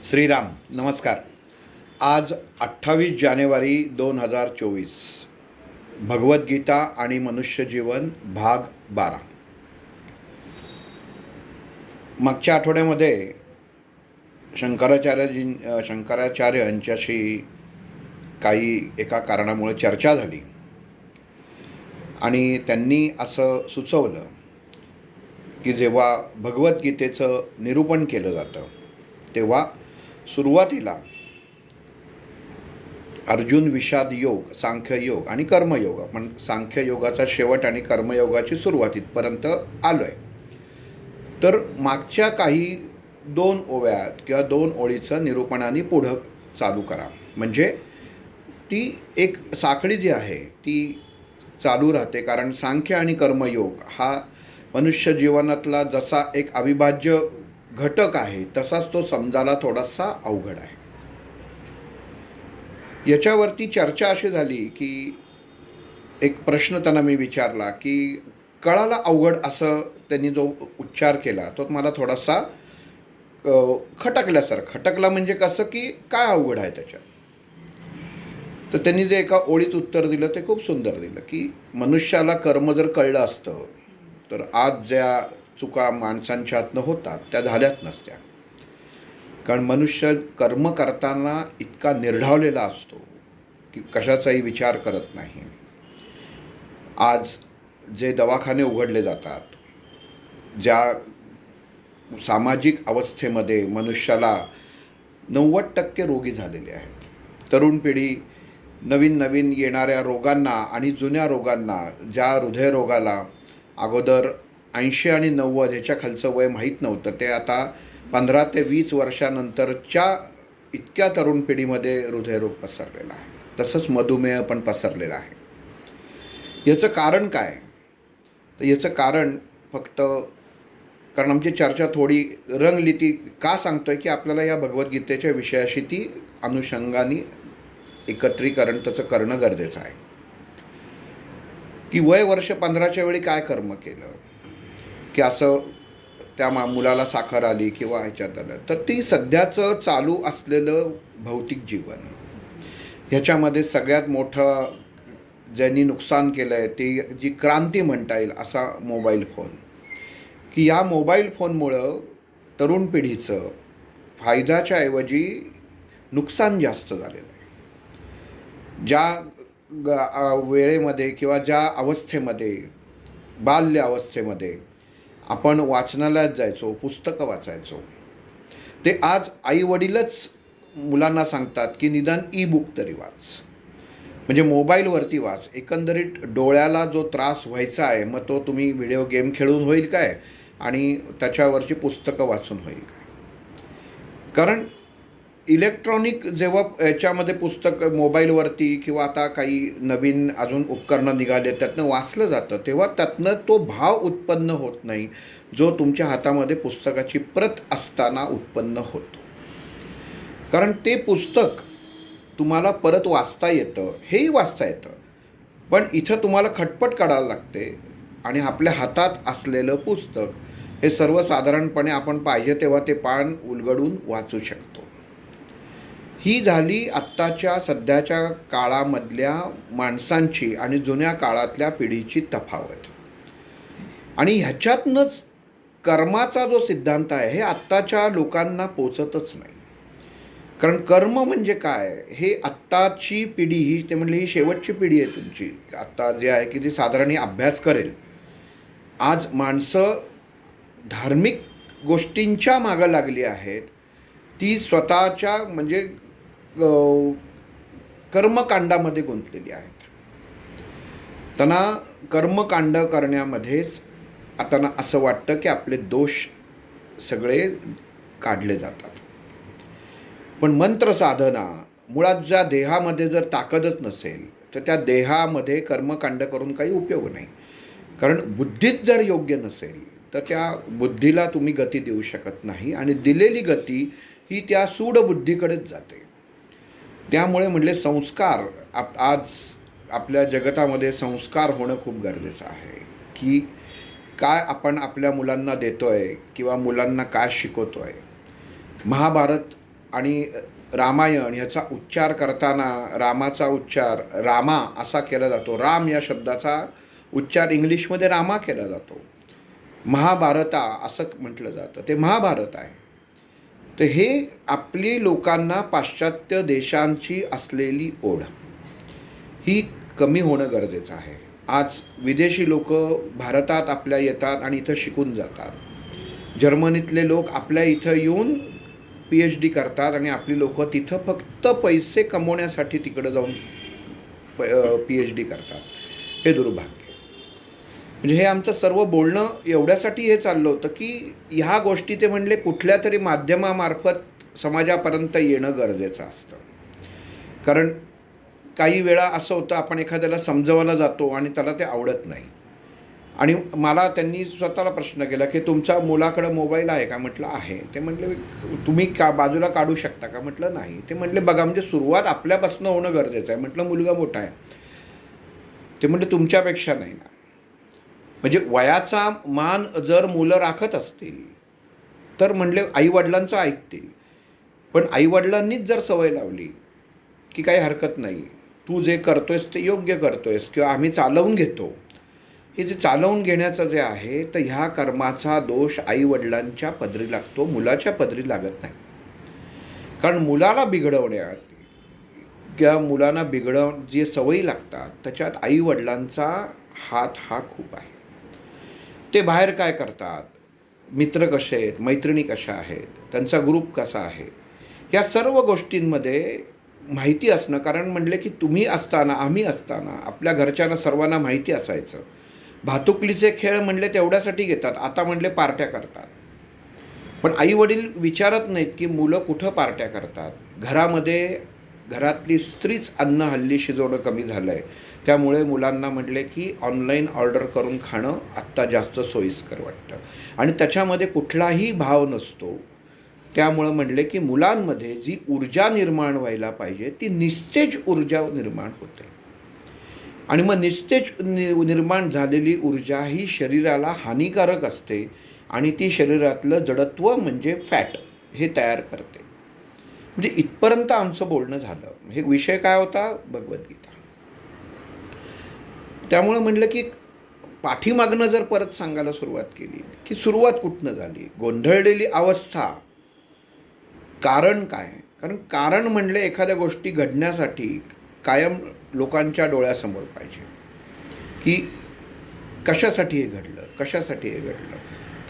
श्रीराम नमस्कार. आज 28 जानेवारी 2024. भगवद्गीता आणि मनुष्यजीवन भाग 12. मागच्या आठवड्यामध्ये शंकराचार्य यांच्याशी काही एका कारणामुळे चर्चा झाली आणि त्यांनी असं सुचवलं की जेव्हा भगवद्गीतेचं निरूपण केलं जातं तेव्हा सुरुवातीला अर्जुन विषाद योग, सांख्ययोग आणि कर्मयोग, आपण सांख्ययोगाचा शेवट आणि कर्मयोगाची सुरुवात इथपर्यंत आलो आहे. तर मागच्या काही 2 ओव्यात किंवा 2 ओळीचं निरूपणाने पुढं चालू करा, म्हणजे ती एक साखळी जी आहे ती चालू राहते. कारण सांख्य आणि कर्मयोग हा मनुष्य जीवनातला जसा एक अविभाज्य घटक आहे तसाच तो समजायला थोडासा अवघड आहे. याच्यावरती चर्चा अशी झाली की एक प्रश्न त्यांना मी विचारला की कळाला अवघड असं त्यांनी जो उच्चार केला तो मला थोडासा खटकला. म्हणजे कसं की काय अवघड आहे त्याच्यात. तर त्यांनी जे एका ओळीत उत्तर दिलं ते खूप सुंदर दिलं की मनुष्याला कर्म जर कळलं असतं तर आज ज्या चुका माणसांच्या हातनं होतात त्या झाल्याच नसत्या. कारण मनुष्य कर्म करताना इतका निर्ढावलेला असतो की कशाचाही विचार करत नाही. आज जे दवाखाने उघडले जातात, ज्या सामाजिक अवस्थेमध्ये मनुष्याला 90% रोगी झालेले आहेत. तरुण पिढी नवीन येणाऱ्या रोगांना आणि जुन्या रोगांना, ज्या हृदयरोगाला अगोदर 80 आणि 90 ह्याच्या खालचं वय माहीत नव्हतं, ते आता 15 ते 20 वर्षानंतरच्या इतक्या तरुण पिढीमध्ये हृदयरोग पसरलेला आहे. तसंच मधुमेह पण पसरलेला आहे. याचं कारण काय? तर याचं कारण फक्त, कारण आमची चर्चा थोडी रंगली ती का सांगतोय की आपल्याला या भगवद्गीतेच्या विषयाशी ती अनुषंगाने एकत्रीकरण त्याचं करणं गरजेचं आहे. की वय वर्ष 15च्या वेळी काय कर्म केलं की असं त्या मुलाला साखर आली किंवा ह्याच्यात आलं, तर ती सध्याचं चालू असलेलं भौतिक जीवन, ह्याच्यामध्ये सगळ्यात मोठं ज्यांनी नुकसान केलं आहे ती जी क्रांती म्हणता येईल असा मोबाईल फोन. की या मोबाईल फोनमुळं तरुण पिढीचं फायद्याच्या ऐवजी नुकसान जास्त झालेलं आहे. ज्या वेळेमध्ये किंवा ज्या अवस्थेमध्ये, बाल्य अवस्थेमध्ये आपण वाचनालयात जायचो, पुस्तकं वाचायचो, ते आज आईवडीलच मुलांना सांगतात की निदान ई-बुक तरी वाच, म्हणजे मोबाईलवरती वाच. एकंदरीत डोळ्याला जो त्रास व्हायचा आहे मग तो तुम्ही व्हिडिओ गेम खेळून होईल काय आणि त्याच्यावरची पुस्तकं वाचून होईल काय. कारण इलेक्ट्रॉनिक जेव्हा याच्यामध्ये पुस्तक मोबाईलवरती किंवा आता काही नवीन अजून उपकरणं निघाले त्यातनं वाचलं जातं, तेव्हा त्यातनं तो भाव उत्पन्न होत नाही जो तुमच्या हातामध्ये पुस्तकाची प्रत असताना उत्पन्न होतो. कारण ते पुस्तक तुम्हाला परत वाचता येतं, हेही वाचता येतं, पण इथं तुम्हाला खटपट काढायला लागते. आणि आपल्या हातात असलेलं पुस्तक हे सर्वसाधारणपणे आपण पाहिजे तेव्हा ते पान उलगडून वाचू शकतो. ही झाली आत्ताच्या सध्याच्या काळामधल्या माणसांची आणि जुन्या काळातल्या पिढीची तफावत. आणि ह्याच्यातनंच कर्माचा जो सिद्धांत आहे हे आत्ताच्या लोकांना पोचतच नाही. कारण कर्म म्हणजे काय हे आत्ताची पिढी ही, ते म्हणले ही शेवटची पिढी आहे तुमची आत्ता जे आहे की ती साधारण ही अभ्यास करेल. आज माणसं धार्मिक गोष्टींच्या मागं लागली आहेत, ती स्वतःच्या म्हणजे कर्मकांडामध्ये गुंतलेली आहेत. त्यांना कर्मकांड करण्यामध्येच आता असं वाटतं की आपले दोष सगळे काढले जातात. पण मंत्र साधना मुळात ज्या देहामध्ये जर ताकदच नसेल तर त्या देहामध्ये कर्मकांड करून काही उपयोग नाही. कारण बुद्धीत जर योग्य नसेल तर त्या बुद्धीला तुम्ही गती देऊ शकत नाही आणि दिलेली गती ही त्या सूड बुद्धीकडेच जाते. त्यामुळे म्हटले संस्कार, आज आपल्या जगतामध्ये संस्कार होणं खूप गरजेचं आहे. की काय आपण आपल्या मुलांना देतो आहे किंवा मुलांना काय शिकवतो आहे. महाभारत आणि रामायण ह्याचा उच्चार करताना रामाचा उच्चार रामा असा केला जातो. राम या शब्दाचा उच्चार इंग्लिशमध्ये रामा केला जातो. महाभारता असं म्हटलं जातं, ते महाभारत आहे. तर हे आपली लोकांना पाश्चात्य देशांची असलेली ओढ ही कमी होणं गरजेचं आहे. आज विदेशी लोक भारतात आपल्या येतात आणि इथं शिकून जातात. जर्मनीतले लोक आपल्या इथं येऊन PhD करतात आणि आपली लोक तिथं फक्त पैसे कमवण्यासाठी तिकडं जाऊन PhD करतात. हे दुर्भाग्य. म्हणजे हे आमचं सर्व बोलणं एवढ्यासाठी हे चाललं होतं की ह्या गोष्टी ते म्हणले कुठल्या तरी माध्यमामार्फत समाजापर्यंत येणं गरजेचं असतं. कारण काही वेळा असं होतं आपण एखाद्याला समजवायला जातो आणि त्याला ते आवडत नाही. आणि मला त्यांनी स्वतःला प्रश्न केला की तुमच्या मुलाकडं मोबाईल आहे का? म्हटलं आहे. ते म्हटले तुम्ही बाजूला काढू शकता का? म्हटलं नाही. ते म्हटले बघा म्हणजे सुरुवात आपल्यापासून होणं गरजेचं आहे. म्हटलं मुलगा मोठा आहे. ते म्हटले तुमच्यापेक्षा नाही ना. म्हणजे वयाचा मान जर मुलं राखत असतील तर म्हणले आईवडिलांचं ऐकतील. पण आईवडिलांनीच जर सवय लावली की काही हरकत नाही, तू जे करतोयस ते योग्य करतोयस किंवा आम्ही चालवून घेतो, हे जे चालवून घेण्याचं जे आहे तर ह्या कर्माचा दोष आईवडिलांच्या पदरी लागतो, मुलाच्या पदरी लागत नाही. कारण मुलाला बिघडवण्यात किंवा मुलांना जे सवयी लागतात त्याच्यात आईवडिलांचा हात हा खूप आहे. ते बाहेर काय करतात, मित्र कसे आहेत, मैत्रिणी कशा आहेत, त्यांचा ग्रुप कसा आहे, या सर्व गोष्टींमध्ये माहिती असणं. कारण म्हणले की तुम्ही असताना आम्ही असताना आपल्या घरच्यांना सर्वांना माहिती असायचं. भातुकलीचे खेळ म्हणले तेवढ्यासाठी घेतात, आता म्हणले पार्ट्या करतात. पण आईवडील विचारत नाहीत की मुलं कुठं पार्ट्या करतात. घरातली स्त्रीच अन्न हल्ली शिजवणं कमी झालं आहे. त्यामुळे मुलांना म्हटले की ऑनलाईन ऑर्डर करून खाणं आत्ता जास्त सोयीस्कर वाटतं आणि त्याच्यामध्ये कुठलाही भाव नसतो. त्यामुळं म्हणले की मुलांमध्ये जी ऊर्जा निर्माण व्हायला पाहिजे ती निस्तेज ऊर्जा निर्माण होते. आणि मग निस्तेज निर्माण झालेली ऊर्जा ही शरीराला हानिकारक असते आणि ती शरीरातलं जडत्व म्हणजे फॅट हे तयार करते. म्हणजे इथपर्यंत आमचं बोलणं झालं. हे विषय काय होता? भगवद्गीता. त्यामुळं म्हटलं की पाठीमागनं जर परत सांगायला सुरुवात केली की सुरुवात कुठनं झाली, गोंधळलेली अवस्था, कारण काय? कारण म्हणले एखाद्या गोष्टी घडण्यासाठी कायम लोकांच्या डोळ्यासमोर पाहिजे की कशासाठी हे घडलं.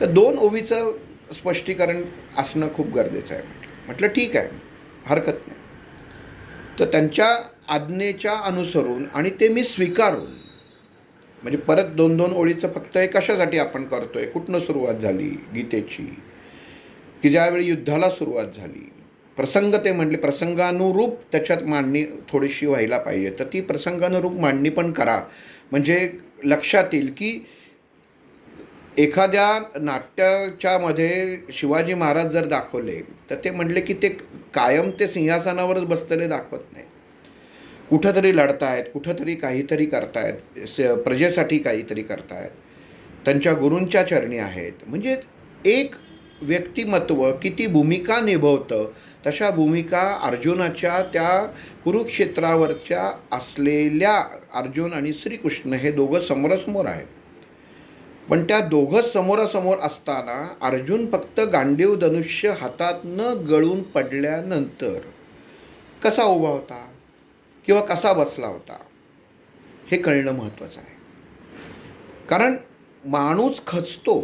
तर 2 ओवीचं स्पष्टीकरण असणं खूप गरजेचं आहे. म्हटलं ठीक आहे, हरकत नाही. तर त्यांच्या आज्ञेच्या अनुसरून आणि ते मी स्वीकारून म्हणजे परत 2-2 ओळीचं फक्त हे कशासाठी आपण करतोय, कुठनं सुरुवात झाली गीतेची, की ज्यावेळी युद्धाला सुरुवात झाली प्रसंग ते म्हणले प्रसंगानुरूप त्याच्यात मांडणी थोडीशी व्हायला पाहिजे. तर ती प्रसंगानुरूप मांडणी पण करा. म्हणजे लक्षात येईल की एखाद्या नाट्याच्यामध्ये शिवाजी महाराज जर दाखवले तर ते म्हणले की ते कायम ते सिंहासनावरच बसलेले दाखवत नाही. कुठंतरी लढतायत, कुठंतरी काहीतरी करतायत, प्रजेसाठी काहीतरी करतायत, त्यांच्या गुरूंच्या चरणी आहेत. म्हणजे एक व्यक्तिमत्व किती भूमिका निभवतं तशा भूमिका अर्जुनाच्या त्या कुरुक्षेत्रावरच्या असलेल्या अर्जुन आणि श्रीकृष्ण हे दोघं समोरासमोर आहेत. पण त्या दोघं समोरासमोर असताना अर्जुन फक्त गांडीव धनुष्य हातात न गळून पडल्यानंतर कसा उभा होता किंवा कसा बसला होता हे कळणं महत्त्वाचं आहे. कारण माणूस खचतो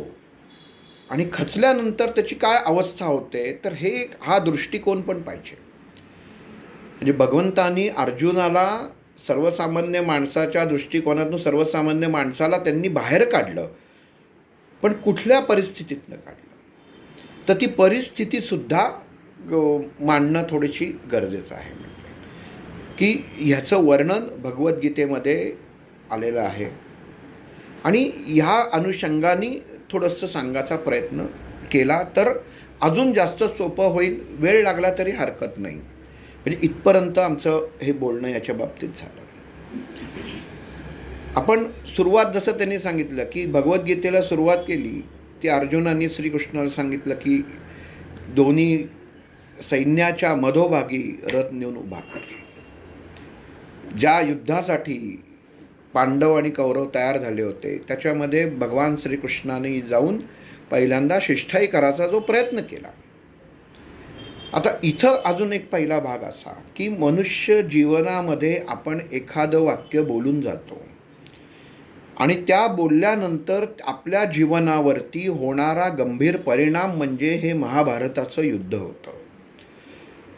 आणि खचल्यानंतर त्याची काय अवस्था होते तर हा दृष्टिकोन पण पाहिजे. म्हणजे भगवंतांनी अर्जुनाला सर्वसामान्य माणसाच्या दृष्टिकोनातून सर्वसामान्य माणसाला त्यांनी बाहेर काढलं, पण कुठल्या परिस्थितीतनं काढलं तर ती परिस्थितीसुद्धा मांडणं थोडीशी गरजेचं आहे. की ह्याचं वर्णन भगवद्गीतेमध्ये आलेलं आहे आणि ह्या अनुषंगाने थोडंसं सांगायचा प्रयत्न केला तर अजून जास्त सोपं होईल. वेळ लागला तरी हरकत नाही. म्हणजे इथपर्यंत आमचं हे बोलणं याच्या बाबतीत झालं. आपण सुरुवात जसं त्यांनी सांगितलं की भगवद्गीतेला सुरुवात केली ती अर्जुनांनी श्रीकृष्णाला सांगितलं की दोन्ही सैन्याच्या मधोभागी रथ नेऊन उभा कर. ज्या युद्धासाठी पांडव आणि कौरव तयार झाले होते त्याच्यामध्ये भगवान श्रीकृष्णाने जाऊन पहिल्यांदा शिष्टाई करायचा जो प्रयत्न केला. आता इथं अजून एक पहिला भाग असा की मनुष्य जीवनामध्ये आपण एखादं वाक्य बोलून जातो आणि त्या बोलल्यानंतर आपल्या जीवनावरती होणारा गंभीर परिणाम म्हणजे हे महाभारताचं युद्ध होतं.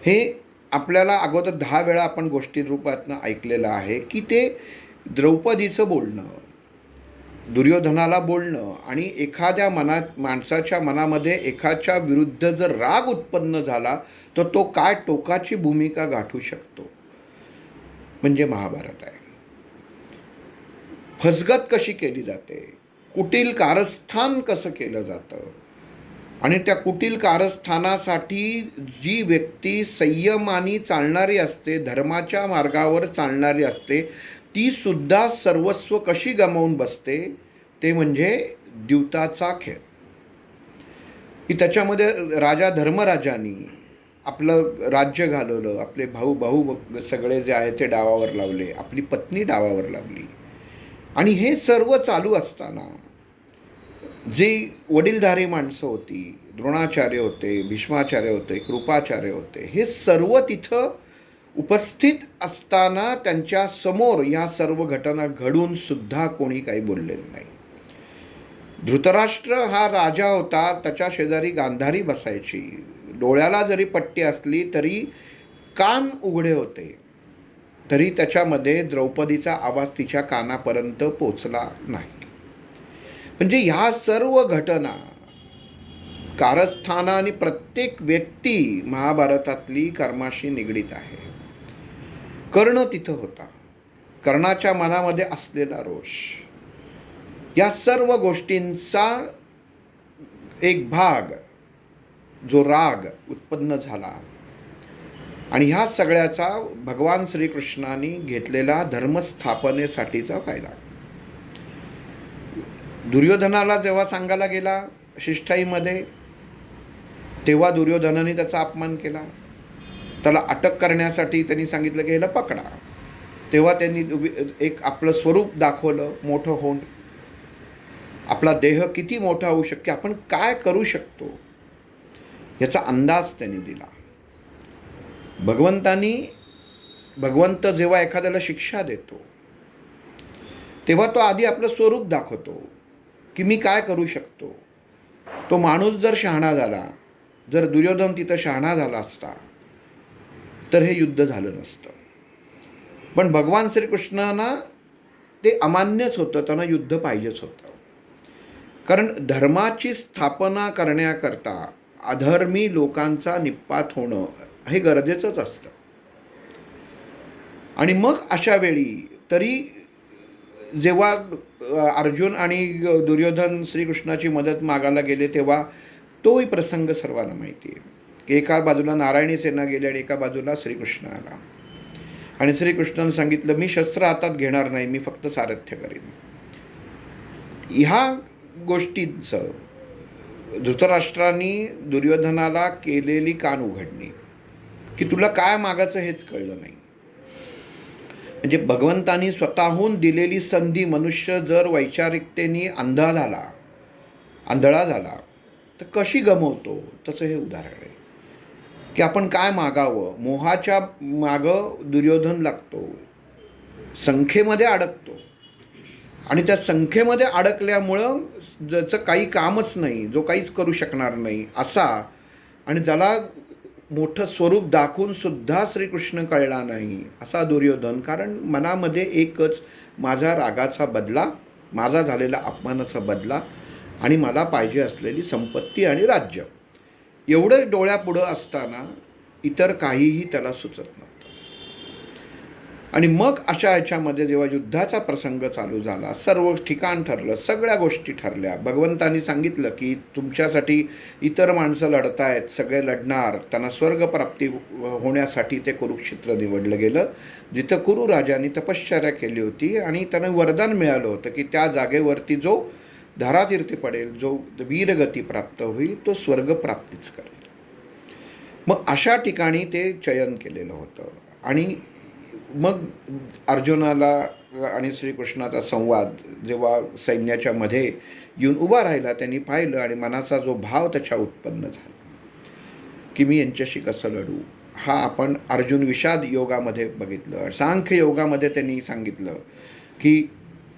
हे आपल्याला अगोदर 10 वेळा आपण गोष्टी रूपातनं ऐकलेलं आहे की ते द्रौपदीचं बोलणं, दुर्योधनाला बोलणं आणि एखाद्या माणसाच्या मनामध्ये एखाद्या विरुद्ध जर राग उत्पन्न झाला तर तो काय टोकाची भूमिका गाठू शकतो म्हणजे महाभारत आहे. फसगत कशी केली जाते, कुटील कारस्थान कसं केलं जातं आणि त्या कुटील कारस्थानासाठी जी व्यक्ती संयमाने चालणारी असते, धर्माच्या मार्गावर चालणारी असते, ती सुद्धा सर्वस्व कशी गमावून बसते ते म्हणजे द्यूताचा खेळ. की त्याच्यामध्ये राजा धर्मराजानी आपलं राज्य घालवलं, आपले भाऊ सगळे जे आहे ते डावावर लावले, आपली पत्नी डावावर लावली आणि हे सर्व चालू असताना जी वडीलधारी माणसं होती, द्रोणाचार्य होते, भीष्माचार्य होते, कृपाचार्य होते, हे सर्व तिथं उपस्थित असताना त्यांच्या समोर या सर्व घटना घडून सुद्धा कोणी काही बोललेलं नाही. धृतराष्ट्र हा राजा होता, त्याच्या शेजारी गांधारी बसायची, डोळ्याला जरी पट्टी असली तरी कान उघडे होते, तरी त्याच्यामध्ये द्रौपदीचा आवाज तिच्या कानापर्यंत पोचला नाही. म्हणजे ह्या सर्व घटना कारस्थाना आणि प्रत्येक व्यक्ती महाभारतातली कर्माशी निगडीत आहे. कर्ण तिथं होता, कर्णाच्या मनामध्ये असलेला रोष, या सर्व गोष्टींचा एक भाग जो राग उत्पन्न झाला आणि ह्या सगळ्याचा भगवान श्रीकृष्णाने घेतलेला धर्मस्थापनेसाठीचा फायदा. दुर्योधनाला जेव्हा सांगायला गेला शिष्टाईमध्ये तेव्हा दुर्योधनाने त्याचा अपमान केला. त्याला अटक करण्यासाठी त्यांनी सांगितलं की ह्याला पकडा. तेव्हा त्यांनी एक आपलं स्वरूप दाखवलं मोठं होऊन, आपला देह किती मोठा होऊ शक्य, आपण काय करू शकतो याचा अंदाज त्यांनी दिला. भगवंत जेव्हा एखाद्याला शिक्षा देतो तेव्हा तो आधी आपलं स्वरूप दाखवतो की मी काय करू शकतो. तो माणूस जर शहाणा झाला, जर दुर्योधन तिथं शहाणा झाला असता तर हे युद्ध झालं नसतं. पण भगवान श्रीकृष्णांना ते अमान्यच होतं, त्यांना युद्ध पाहिजेच होतं. कारण धर्माची स्थापना करण्याकरता अधर्मी लोकांचा निपात होणं हे गरजेचंच असतं. आणि मग अशा वेळी तरी जेव्हा अर्जुन आणि दुर्योधन श्रीकृष्णाची मदत मागायला गेले तेव्हा तोही प्रसंग सर्वांना माहिती आहे की एका बाजूला नारायणी सेना गेली आणि एका बाजूला श्रीकृष्ण आला आणि श्रीकृष्णाने सांगितलं मी शस्त्र हातात घेणार नाही, मी फक्त सारथ्य करीन. ह्या गोष्टींचं धृतराष्ट्रांनी दुर्योधनाला केलेली कान उघडणी की तुला काय मागायचं हेच कळलं नाही. म्हणजे भगवंतानी स्वतःहून दिलेली संधी मनुष्य जर वैचारिकतेने आंधळा झाला तर कशी गमवतो, तसं हे उदाहरण आहे की आपण काय मागावं. मोहाच्या मागं दुर्योधन लागतो, संख्येमध्ये अडकतो आणि त्या संख्येमध्ये अडकल्यामुळं ज्याचं काही कामच नाही, जो काहीच करू शकणार नाही असा, आणि ज्याला मोठं स्वरूप दाखवून सुद्धा श्रीकृष्ण कळला नाही असा दुर्योधन. कारण मनामध्ये एकच माझा रागाचा बदला, माझा झालेला अपमानाचा बदला आणि मला पाहिजे असलेली संपत्ती आणि राज्य, एवढंच डोळ्यापुढं असताना इतर काहीही त्याला सुचत नव्हतं. आणि मग अशा ह्याच्यामध्ये जेव्हा युद्धाचा प्रसंग चालू झाला, सर्व ठिकाण ठरलं, सगळ्या गोष्टी ठरल्या. भगवंतांनी सांगितलं की तुमच्यासाठी इतर माणसं लढत आहेत, सगळे लढणार, त्यांना स्वर्गप्राप्ती होण्यासाठी ते कुरुक्षेत्र निवडलं गेलं, जिथं कुरु राजांनी तपश्चर्या केली होती आणि त्यांना वरदान मिळालं होतं की त्या जागेवरती जो धारातीर्थी पडेल, जो वीरगती प्राप्त होईल, तो स्वर्गप्राप्तीच करेल. मग अशा ठिकाणी ते चयन केलेलं होतं. आणि मग अर्जुनाला आणि श्रीकृष्णाचा संवाद जेव्हा सैन्याच्या मध्ये येऊन उभा राहिला, त्यांनी पाहिलं आणि मनाचा जो भाव त्याच्या उत्पन्न झाला की मी यांच्याशी कसं लढू. हा आपण अर्जुन विषाद योगामध्ये बघितलं. सांख्य योगामध्ये त्यांनी सांगितलं की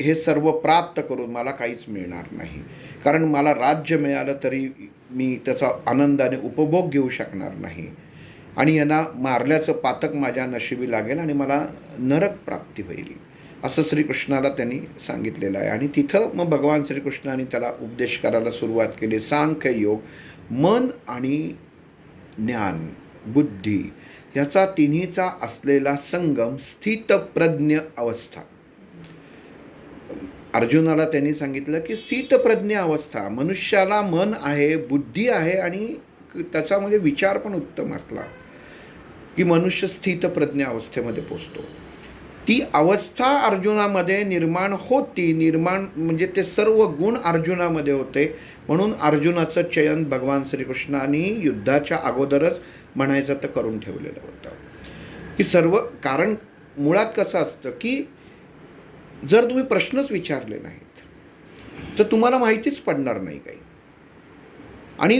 हे सर्व प्राप्त करून मला काहीच मिळणार नाही, कारण मला राज्य मिळालं तरी मी त्याचा आनंदाने उपभोग घेऊ शकणार नाही, आणि यांना मारल्याचं पातक माझ्या नशिबी लागेल आणि मला नरक प्राप्ती होईल, असं श्रीकृष्णाला त्यांनी सांगितलेलं आहे. आणि तिथं मग भगवान श्रीकृष्णाने त्याला उपदेश करायला सुरुवात केली. सांख्य योग, मन आणि ज्ञान, बुद्धी याचा तिन्हीचा असलेला संगम, स्थितप्रज्ञ अवस्था. अर्जुनाला त्यांनी सांगितलं की स्थितप्रज्ञ अवस्था, मनुष्याला मन आहे, बुद्धी आहे आणि त्याचा म्हणजे विचार पण उत्तम असला की मनुष्य स्थितप्रज्ञ अवस्थेमध्ये पोचतो. ती अवस्था अर्जुनामध्ये निर्माण होती. निर्माण म्हणजे ते सर्व गुण अर्जुनामध्ये होते. म्हणून अर्जुनाचं चयन भगवान श्रीकृष्णाने युद्धाच्या अगोदरच म्हणायचं तर करून ठेवलेलं होतं की सर्व. कारण मुळात कसं असतं की जर तुम्ही प्रश्नच विचारले नाहीत तर तुम्हाला माहितीच पडणार नाही काही. आणि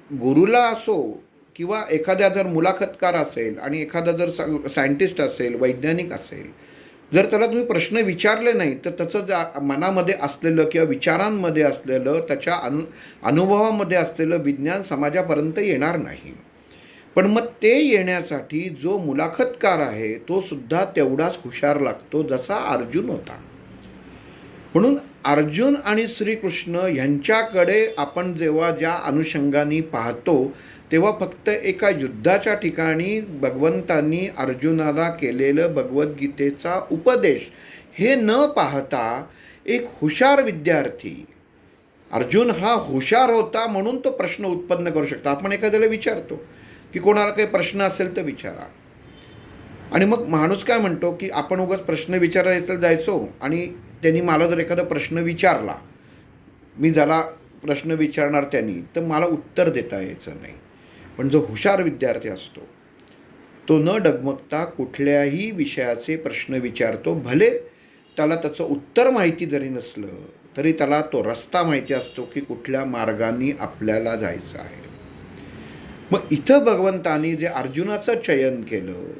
गुरुला असो किंवा एखाद्या जर मुलाखतकार असेल आणि एखादा जर सायंटिस्ट असेल, वैज्ञानिक असेल, जर त्याला तुम्ही प्रश्न विचारले नाही तर त्याचं मनामध्ये असलेलं किंवा विचारांमध्ये असलेलं, त्याच्या अनुभवामध्ये असलेलं विज्ञान समाजापर्यंत येणार नाही. पण मग ते येण्यासाठी जो मुलाखतकार आहे तो सुद्धा तेवढाच हुशार लागतो जसा अर्जुन होता. म्हणून अर्जुन आणि श्रीकृष्ण यांच्याकडे आपण जेव्हा ज्या अनुषंगाने पाहतो तेव्हा फक्त एका युद्धाच्या ठिकाणी भगवंतांनी अर्जुनाला केलेलं भगवद्गीतेचा उपदेश हे न पाहता एक हुशार विद्यार्थी, अर्जुन हा हुशार होता म्हणून तो प्रश्न उत्पन्न करू शकतो. आपण एखाद्याला विचारतो की कोणाला काही प्रश्न असेल तर विचारा, आणि मग माणूस काय म्हणतो की आपण उगाच प्रश्न विचारायला जायचो आणि त्यांनी मला जर एखादा प्रश्न विचारला, मी ज्याला प्रश्न विचारणार त्यांनी, तर मला उत्तर देता यायचं नाही. पण जो हुशार विद्यार्थी असतो तो न डगमगता कुठल्याही विषयाचे प्रश्न विचारतो. भले त्याला त्याचं उत्तर माहिती जरी नसलं तरी त्याला तो रस्ता माहिती असतो की कुठल्या मार्गाने आपल्याला जायचं आहे. मग इथं भगवंतानी जे अर्जुनाचं चयन केलं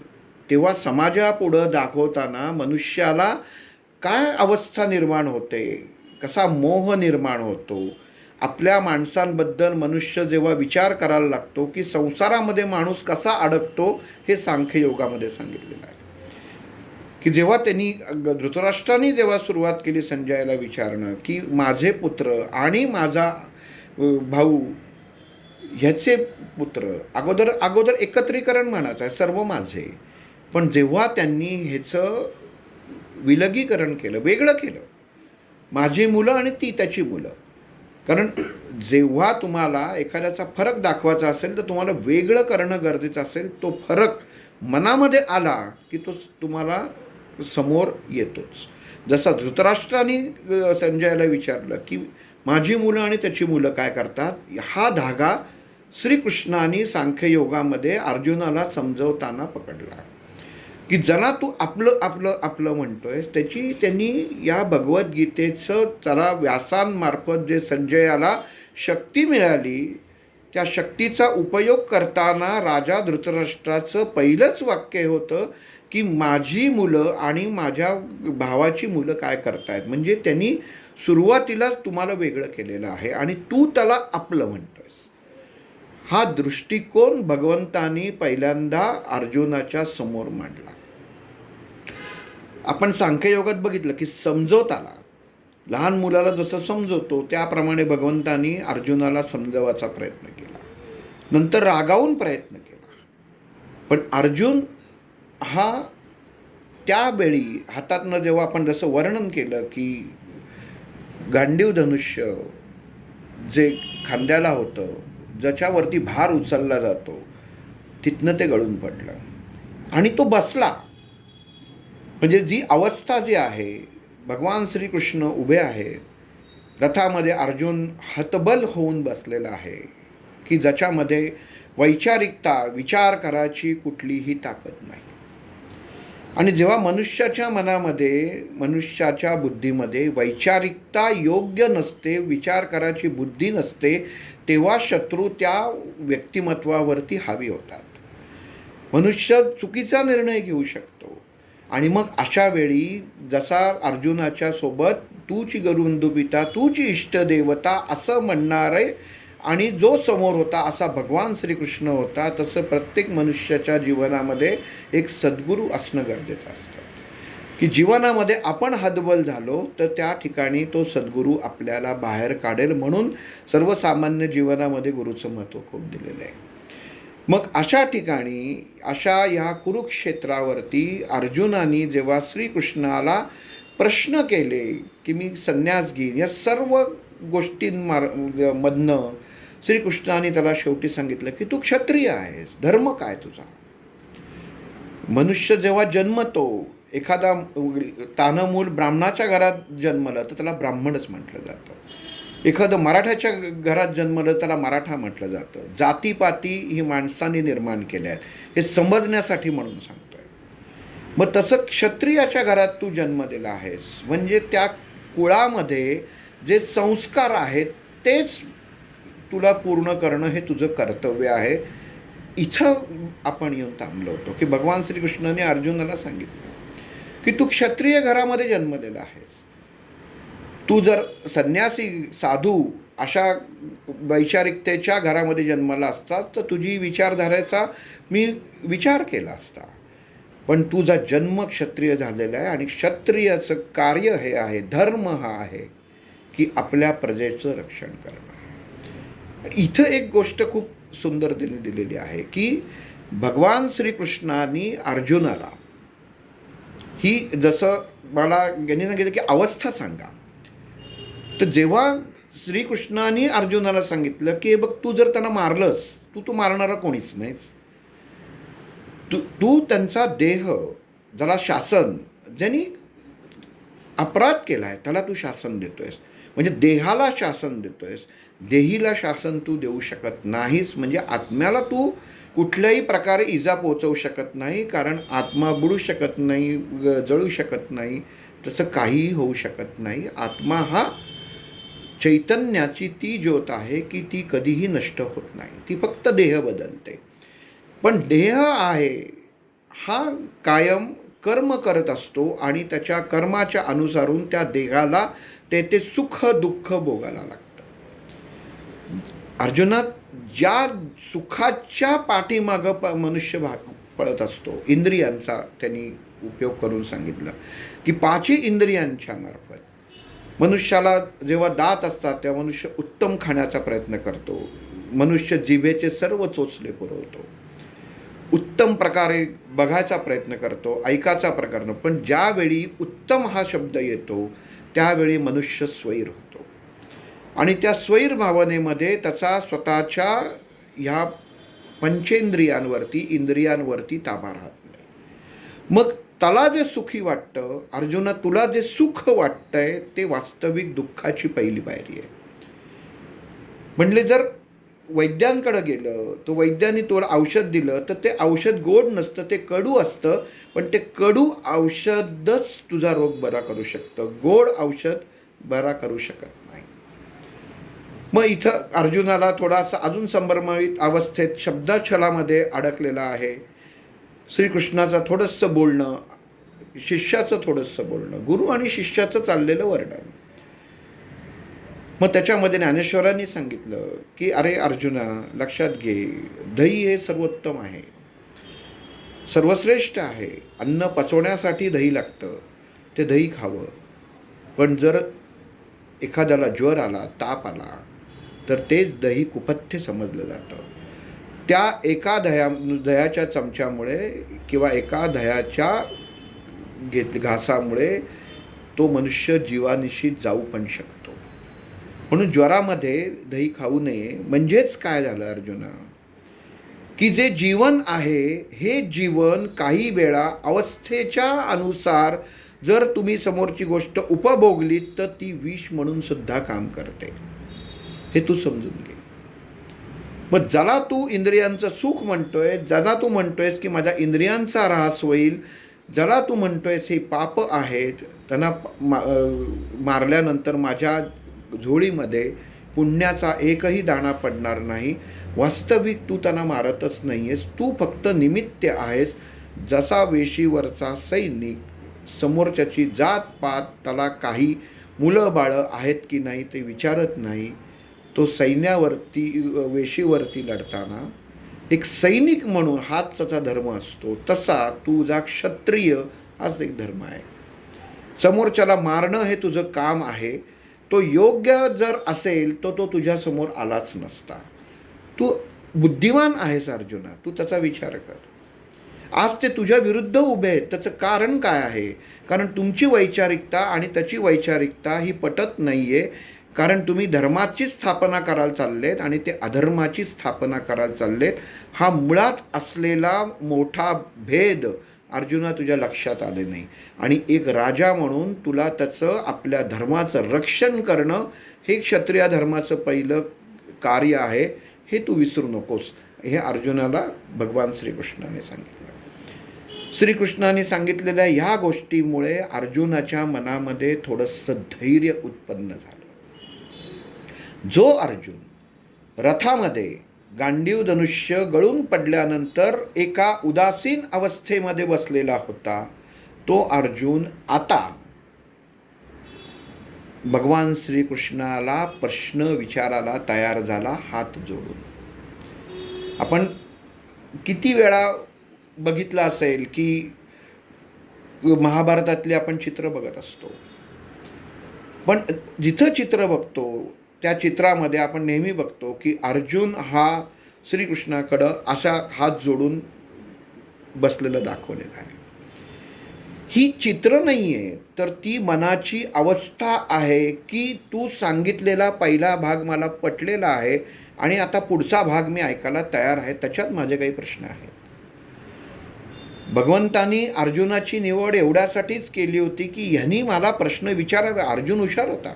तेव्हा समाजापुढं दाखवताना मनुष्याला काय अवस्था निर्माण होते, कसा मोह निर्माण होतो, आपल्या माणसांबद्दल मनुष्य जेव्हा विचार करायला लागतो की संसारामध्ये माणूस कसा अडकतो, हे सांख्ययोगामध्ये सांगितलेलं आहे. की जेव्हा त्यांनी धृतराष्ट्राने जेव्हा सुरुवात केली संजयाला विचारणं की माझे पुत्र आणि माझा भाऊ ह्याचे पुत्र, अगोदर एकत्रीकरण म्हणायचं आहे, सर्व माझे. पण जेव्हा त्यांनी ह्याचं विलगीकरण केलं, वेगळं केलं, माझी मुलं आणि ती त्याची मुलं, कारण जेव्हा तुम्हाला एखाद्याचा फरक दाखवायचा असेल तर तुम्हाला वेगळं करणं गरजेचं असेल. तो फरक मनामध्ये आला की तो तुम्हाला समोर येतोच. जसा धृतराष्ट्राने संजयाला विचारलं की माझी मुलं आणि त्याची मुलं काय करतात, हा धागा श्रीकृष्णाने सांख्ययोगामध्ये अर्जुनाला समजवताना पकडला की ज्यांना तू आपलं आपलं आपलं म्हणतोय त्याची त्यांनी या भगवद्गीतेचं त्याला व्यासांमार्फत जे संजयाला शक्ती मिळाली, त्या शक्तीचा उपयोग करताना राजा धृतराष्ट्राचं पहिलंच वाक्य होतं की माझी मुलं आणि माझ्या भावाची मुलं काय करतायत. म्हणजे त्यांनी सुरुवातीलाच तुम्हाला वेगळं केलेलं आहे आणि तू त्याला आपलं म्हणतोयस. हा दृष्टिकोन भगवंतानी पहिल्यांदा अर्जुनाच्या समोर मांडला. आपण सांख्ययोगात बघितलं की समजवताला, लहान मुलाला जसं समजवतो त्याप्रमाणे भगवंतानी अर्जुनाला समजवायचा प्रयत्न केला, नंतर रागावून प्रयत्न केला. पण अर्जुन हा त्यावेळी हातातनं जेव्हा आपण जसं वर्णन केलं की गांडीव धनुष्य जे खांद्याला होतं, ज्याच्यावरती भार उचलला जातो, तिथनं ते गळून पडलं आणि तो बसला. म्हणजे जी अवस्था जी आहे, भगवान श्रीकृष्ण उभे आहेत, रथामध्ये अर्जुन हतबल होऊन बसलेला आहे की ज्याच्यामध्ये वैचारिकता, विचार करायची कुठलीही ताकद नाही. आणि जेव्हा मनुष्याच्या मनामध्ये, मनुष्याच्या बुद्धीमध्ये वैचारिकता योग्य नसते, विचार करायची बुद्धी नसते, तेव्हा शत्रू त्या व्यक्तिमत्वावरती हावी होतात. मनुष्य चुकीचा निर्णय घेऊ शकतो. आणि मग अशा वेळी जसा अर्जुनाच्या सोबत तूची गरुंदुपिता, तूची इष्टदेवता असं म्हणणारे आणि जो समोर होता असा भगवान श्रीकृष्ण होता, तसं प्रत्येक मनुष्याच्या जीवनामध्ये एक सद्गुरू असणं गरजेचं असतं. की जीवनामध्ये आपण हतबल झालो तर त्या ठिकाणी तो सद्गुरू आपल्याला बाहेर काढेल. म्हणून सर्वसामान्य जीवनामध्ये गुरुचं महत्त्व खूप दिलेलं आहे. मग अशा ठिकाणी, अशा ह्या कुरुक्षेत्रावरती अर्जुनाने जेव्हा श्रीकृष्णाला प्रश्न केले की मी संन्यास घेईन, या सर्व गोष्टींमधनं श्रीकृष्णाने त्याला शेवटी सांगितलं की तू क्षत्रिय आहेस, धर्म काय तुझा. मनुष्य जेव्हा जन्मतो, एखादा तानमूल ब्राह्मणाच्या घरात जन्मलं तर त्याला ब्राह्मणच म्हटलं जातं. एखादं मराठ्याच्या घरात जन्मलं त्याला मराठा म्हटलं जातं. जातीपाती ही माणसांनी निर्माण केल्या आहेत, हे समजण्यासाठी म्हणून सांगतोय. मग तसं क्षत्रियाच्या घरात तू जन्मलेला आहेस, म्हणजे त्या कुळामध्ये जे संस्कार आहेत तेच तुला पूर्ण करणं हे तुझं कर्तव्य आहे. इथं आपण येऊन थांबलो होतो की भगवान श्रीकृष्णाने अर्जुनाला सांगितलं की तू क्षत्रिय घरामध्ये जन्मलेला आहेस. तू जर संन्यासी, साधू अशा वैचारिकतेच्या घरामध्ये जन्माला असता तर तुझी विचारधारेचा मी विचार केला असता. पण तुझा जन्म क्षत्रिय झालेला आहे आणि क्षत्रियाचं कार्य हे आहे, धर्म हा आहे की आपल्या प्रजेचं रक्षण करणं. इथं एक गोष्ट खूप सुंदर दिलेली आहे की भगवान श्रीकृष्णाने अर्जुनाला ही, जसं मला यांनी सांगितलं की अवस्था सांगा, तर जेव्हा श्रीकृष्णाने अर्जुनाला सांगितलं की बघ तू जर त्यांना मारलंस, तू मारणारा कोणीच नाहीस. तू त्यांचा देह, ज्याला शासन, ज्यांनी अपराध केला आहे त्याला तू शासन देतोयस, म्हणजे देहाला शासन देतोयस. देहीला शासन तू देऊ शकत नाहीस, म्हणजे आत्म्याला तू कुठल्याही प्रकारे इजा पोचवू शकत नाही, कारण आत्मा बुडू शकत नाही, जळू शकत नाही, तसं काहीही होऊ शकत नाही. आत्मा हा चैतन्याची ती ज्योत आहे की ती कधीही नष्ट होत नाही, ती फक्त देह बदलते. पण देह आहे हा कायम कर्म करत असतो आणि त्याच्या कर्माच्या अनुसारून त्या देहाला ते सुख दुःख भोगायला लागतं. अर्जुना, ज्या सुखाच्या पाठीमागं मनुष्य पळत असतो, इंद्रियांचा त्यांनी उपयोग करून सांगितलं की पाचही इंद्रियांच्या मार्फत मनुष्याला जेव्हा दात असतात तेव्हा मनुष्य उत्तम खाण्याचा प्रयत्न करतो. मनुष्य जिभेचे सर्व चोचले पुरवतो, उत्तम प्रकारे बघायचा प्रयत्न करतो, ऐकायचा प्रकार. पण ज्यावेळी उत्तम हा शब्द येतो त्यावेळी मनुष्य स्वैर होतो आणि त्या स्वैर भावनेमध्ये त्याचा स्वतःच्या ह्या पंचेंद्रियांवरती, इंद्रियांवरती ताबा राहत नाही. मग त्याला जे सुखी वाटतं, अर्जुना तुला जे सुख वाटतंय ते वास्तविक दुःखाची पहिली पायरी आहे. म्हणजे जर वैद्यांकडे गेलं, तो वैद्याने तुला औषध दिलं तर ते औषध गोड नसतं, ते कडू असतं. पण ते कडू औषधच तुझा रोग बरा करू शकतं, गोड औषध बरा करू शकत नाही. मग इथं अर्जुनाला थोडासा अजून संभ्रमित अवस्थेत शब्दाच्छलामध्ये अडकलेला आहे. श्रीकृष्णाचं थोडंसं बोलणं, शिष्याचं थोडंसं बोलणं, गुरु आणि शिष्याचं चाललेलं वर्णन. मग त्याच्यामध्ये ज्ञानेश्वरांनी सांगितलं की अरे अर्जुना, लक्षात घे, दही हे सर्वोत्तम आहे, सर्वश्रेष्ठ आहे. अन्न पचवण्यासाठी दही लागतं, ते दही खावं. पण जर एखाद्याला ज्वर आला, ताप आला तर तेच दही कुपथ्य समजलं जातं. त्या एका दह्याच्या चमच्यामुळे किंवा एका दह्याच्या घासामुळे तो मनुष्य जीवानिशी जाऊ पण शकतो. म्हणून ज्वरामध्ये दही खाऊ नये. म्हणजेच काय झालं अर्जुना, की जे जीवन आहे हे जीवन काही वेळा अवस्थेच्या अनुसार जर तुम्ही समोरची गोष्ट उपभोगलीत तर ती विष म्हणून सुद्धा काम करते, हे तू समजून घे. मग ज्याला तू इंद्रियांचं सुख म्हणतोय, ज्याला तू म्हणतोयस की माझ्या इंद्रियांचा ऱ्हास होईल, ज्याला तू म्हणतोयस हे पाप आहेत, त्यांना मारल्यानंतर माझ्या झोळीमध्ये पुण्याचा एकही दाणा पडणार नाही, वास्तविक तू त्यांना मारतच नाही आहेस, तू फक्त निमित्त आहेस. जसा वेशीवरचा सैनिक समोरच्याची जात पात, त्याला काही मुलं बाळं आहेत की नाही ते विचारत नाही, तो सैन्यावरती वेशीवरती लढताना एक सैनिक म्हणून हाच त्याचा धर्म असतो, तसा तुझा क्षत्रिय हाच एक धर्म आहे. समोरच्याला मारणं हे तुझं काम आहे. तो योग्य जर असेल तर तो तुझ्यासमोर आलाच नसता. तू बुद्धिमान आहेस अर्जुना, तू त्याचा विचार कर. आज ते तुझ्या विरुद्ध उभे आहेत, त्याचं कारण काय आहे? कारण तुमची वैचारिकता आणि त्याची वैचारिकता ही पटत नाही आहे. कारण तुम्ही धर्माची स्थापना करायला चाललेत आणि ते अधर्माची स्थापना करायला चाललेत. हा मुळात असलेला मोठा भेद अर्जुना तुझ्या लक्षात आले नाही. आणि एक राजा म्हणून तुला त्याचं आपल्या धर्माचं रक्षण करणं हे क्षत्रिय धर्माचं पहिलं कार्य आहे, हे तू विसरू नकोस. हे अर्जुनाला भगवान श्रीकृष्णाने सांगितलं. श्रीकृष्णाने सांगितलेल्या ह्या गोष्टीमुळे अर्जुनाच्या मनामध्ये थोडंसं धैर्य उत्पन्न झालं. जो अर्जुन रथामध्ये गांडीव धनुष्य गळून पडल्यानंतर एका उदासीन अवस्थेमध्ये बसलेला होता, तो अर्जुन आता भगवान श्रीकृष्णाला प्रश्न विचारायला तयार झाला हात जोडून. आपण किती वेळा बघितलं असेल की महाभारतातले आपण चित्र बघत असतो, पण जिथं चित्र बघतो त्या चित्रामध्ये आपण नेहमी बघतो की अर्जुन हा श्रीकृष्णाकडं अशा हात जोडून बसलेलं दाखवलेलं आहे. ही चित्र नाही आहे, तर ती मनाची अवस्था आहे की तू सांगितलेला पहिला भाग मला पटलेला आहे आणि आता पुढचा भाग मी ऐकायला तयार आहे, त्याच्यात माझे काही प्रश्न आहेत. भगवंतांनी अर्जुनाची निवड एवढ्यासाठीच केली होती की ह्यांनी मला प्रश्न विचारावे. अर्जुन हुशार होता,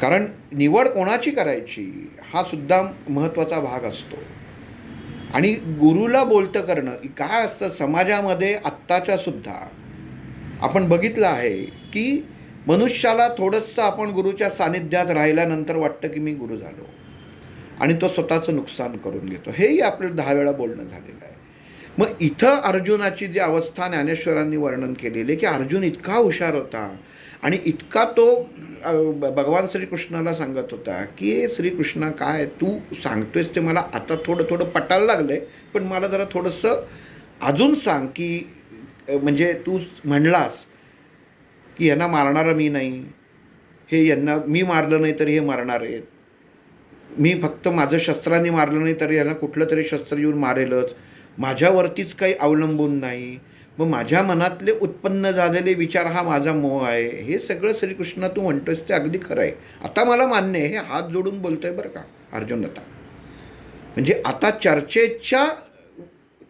कारण निवड कोणाची करायची हा सुद्धा महत्त्वाचा भाग असतो. आणि गुरुला बोलतं करणं काय असतं समाजामध्ये आत्ताच्या सुद्धा आपण बघितलं आहे की मनुष्याला थोडंसं आपण गुरुच्या सानिध्यात राहिल्यानंतर वाटतं की मी गुरु झालो आणि तो स्वतःचं नुकसान करून घेतो. हेही आपल्याला 10 वेळा बोलणं झालेलं आहे. मग इथं अर्जुनाची जी अवस्था ज्ञानेश्वरांनी वर्णन केलेली की अर्जुन इतका हुशार होता आणि इतका तो भगवान श्रीकृष्णाला सांगत होता की श्रीकृष्णा काय तू सांगतोयस ते मला आता थोडं थोडं पटायला लागलं आहे, पण मला जरा थोडंसं अजून सांग की म्हणजे तू म्हणलास की यांना मारणारा मी नाही, हे यांना मी मारलं नाही तरी हे मारणार आहेत, मी फक्त माझं शस्त्रांनी मारलं नाही तरी यांना कुठलं तरी शस्त्र येऊन मारेलच, माझ्यावरतीच काही अवलंबून नाही, मग माझ्या मनातले उत्पन्न झालेले विचार हा माझा मोह आहे. हे सगळं श्रीकृष्ण तू म्हणतोस ते अगदी खरं आहे. आता मला मान्य आहे, हे हात जोडून बोलतोय बरं का अर्जुन. आता म्हणजे आता चर्चेच्या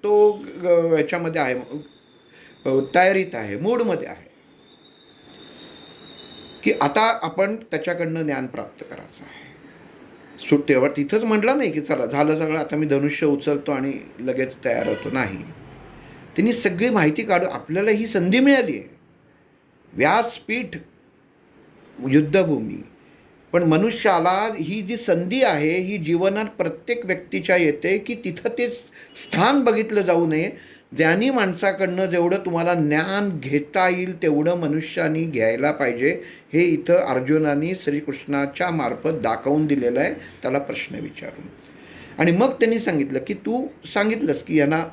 तो याच्यामध्ये आहे, तयारीत आहे, मूडमध्ये आहे की आता आपण त्याच्याकडनं ज्ञान प्राप्त करायचं आहे. सुट्टीवर तिथंच म्हटलं नाही की चला झालं सगळं आता मी धनुष्य उचलतो आणि लगेच तयार होतो. नाही, त्यांनी सगळी माहिती काढून आपल्याला ही संधी मिळाली आहे. व्यासपीठ, युद्धभूमी. पण मनुष्याला ही जी संधी आहे ही जीवनात प्रत्येक व्यक्तीच्या येते की तिथं ते स्थान बघितलं जाऊ नये. ज्ञानी माणसाकडनं जेवढं तुम्हाला ज्ञान घेता येईल तेवढं मनुष्यानी घ्यायला पाहिजे. हे इथं अर्जुनाने श्रीकृष्णाच्या मार्फत दाखवून दिलेलं आहे, त्याला प्रश्न विचारून. आणि मग त्यांनी सांगितलं की तू सांगितलंस की यांना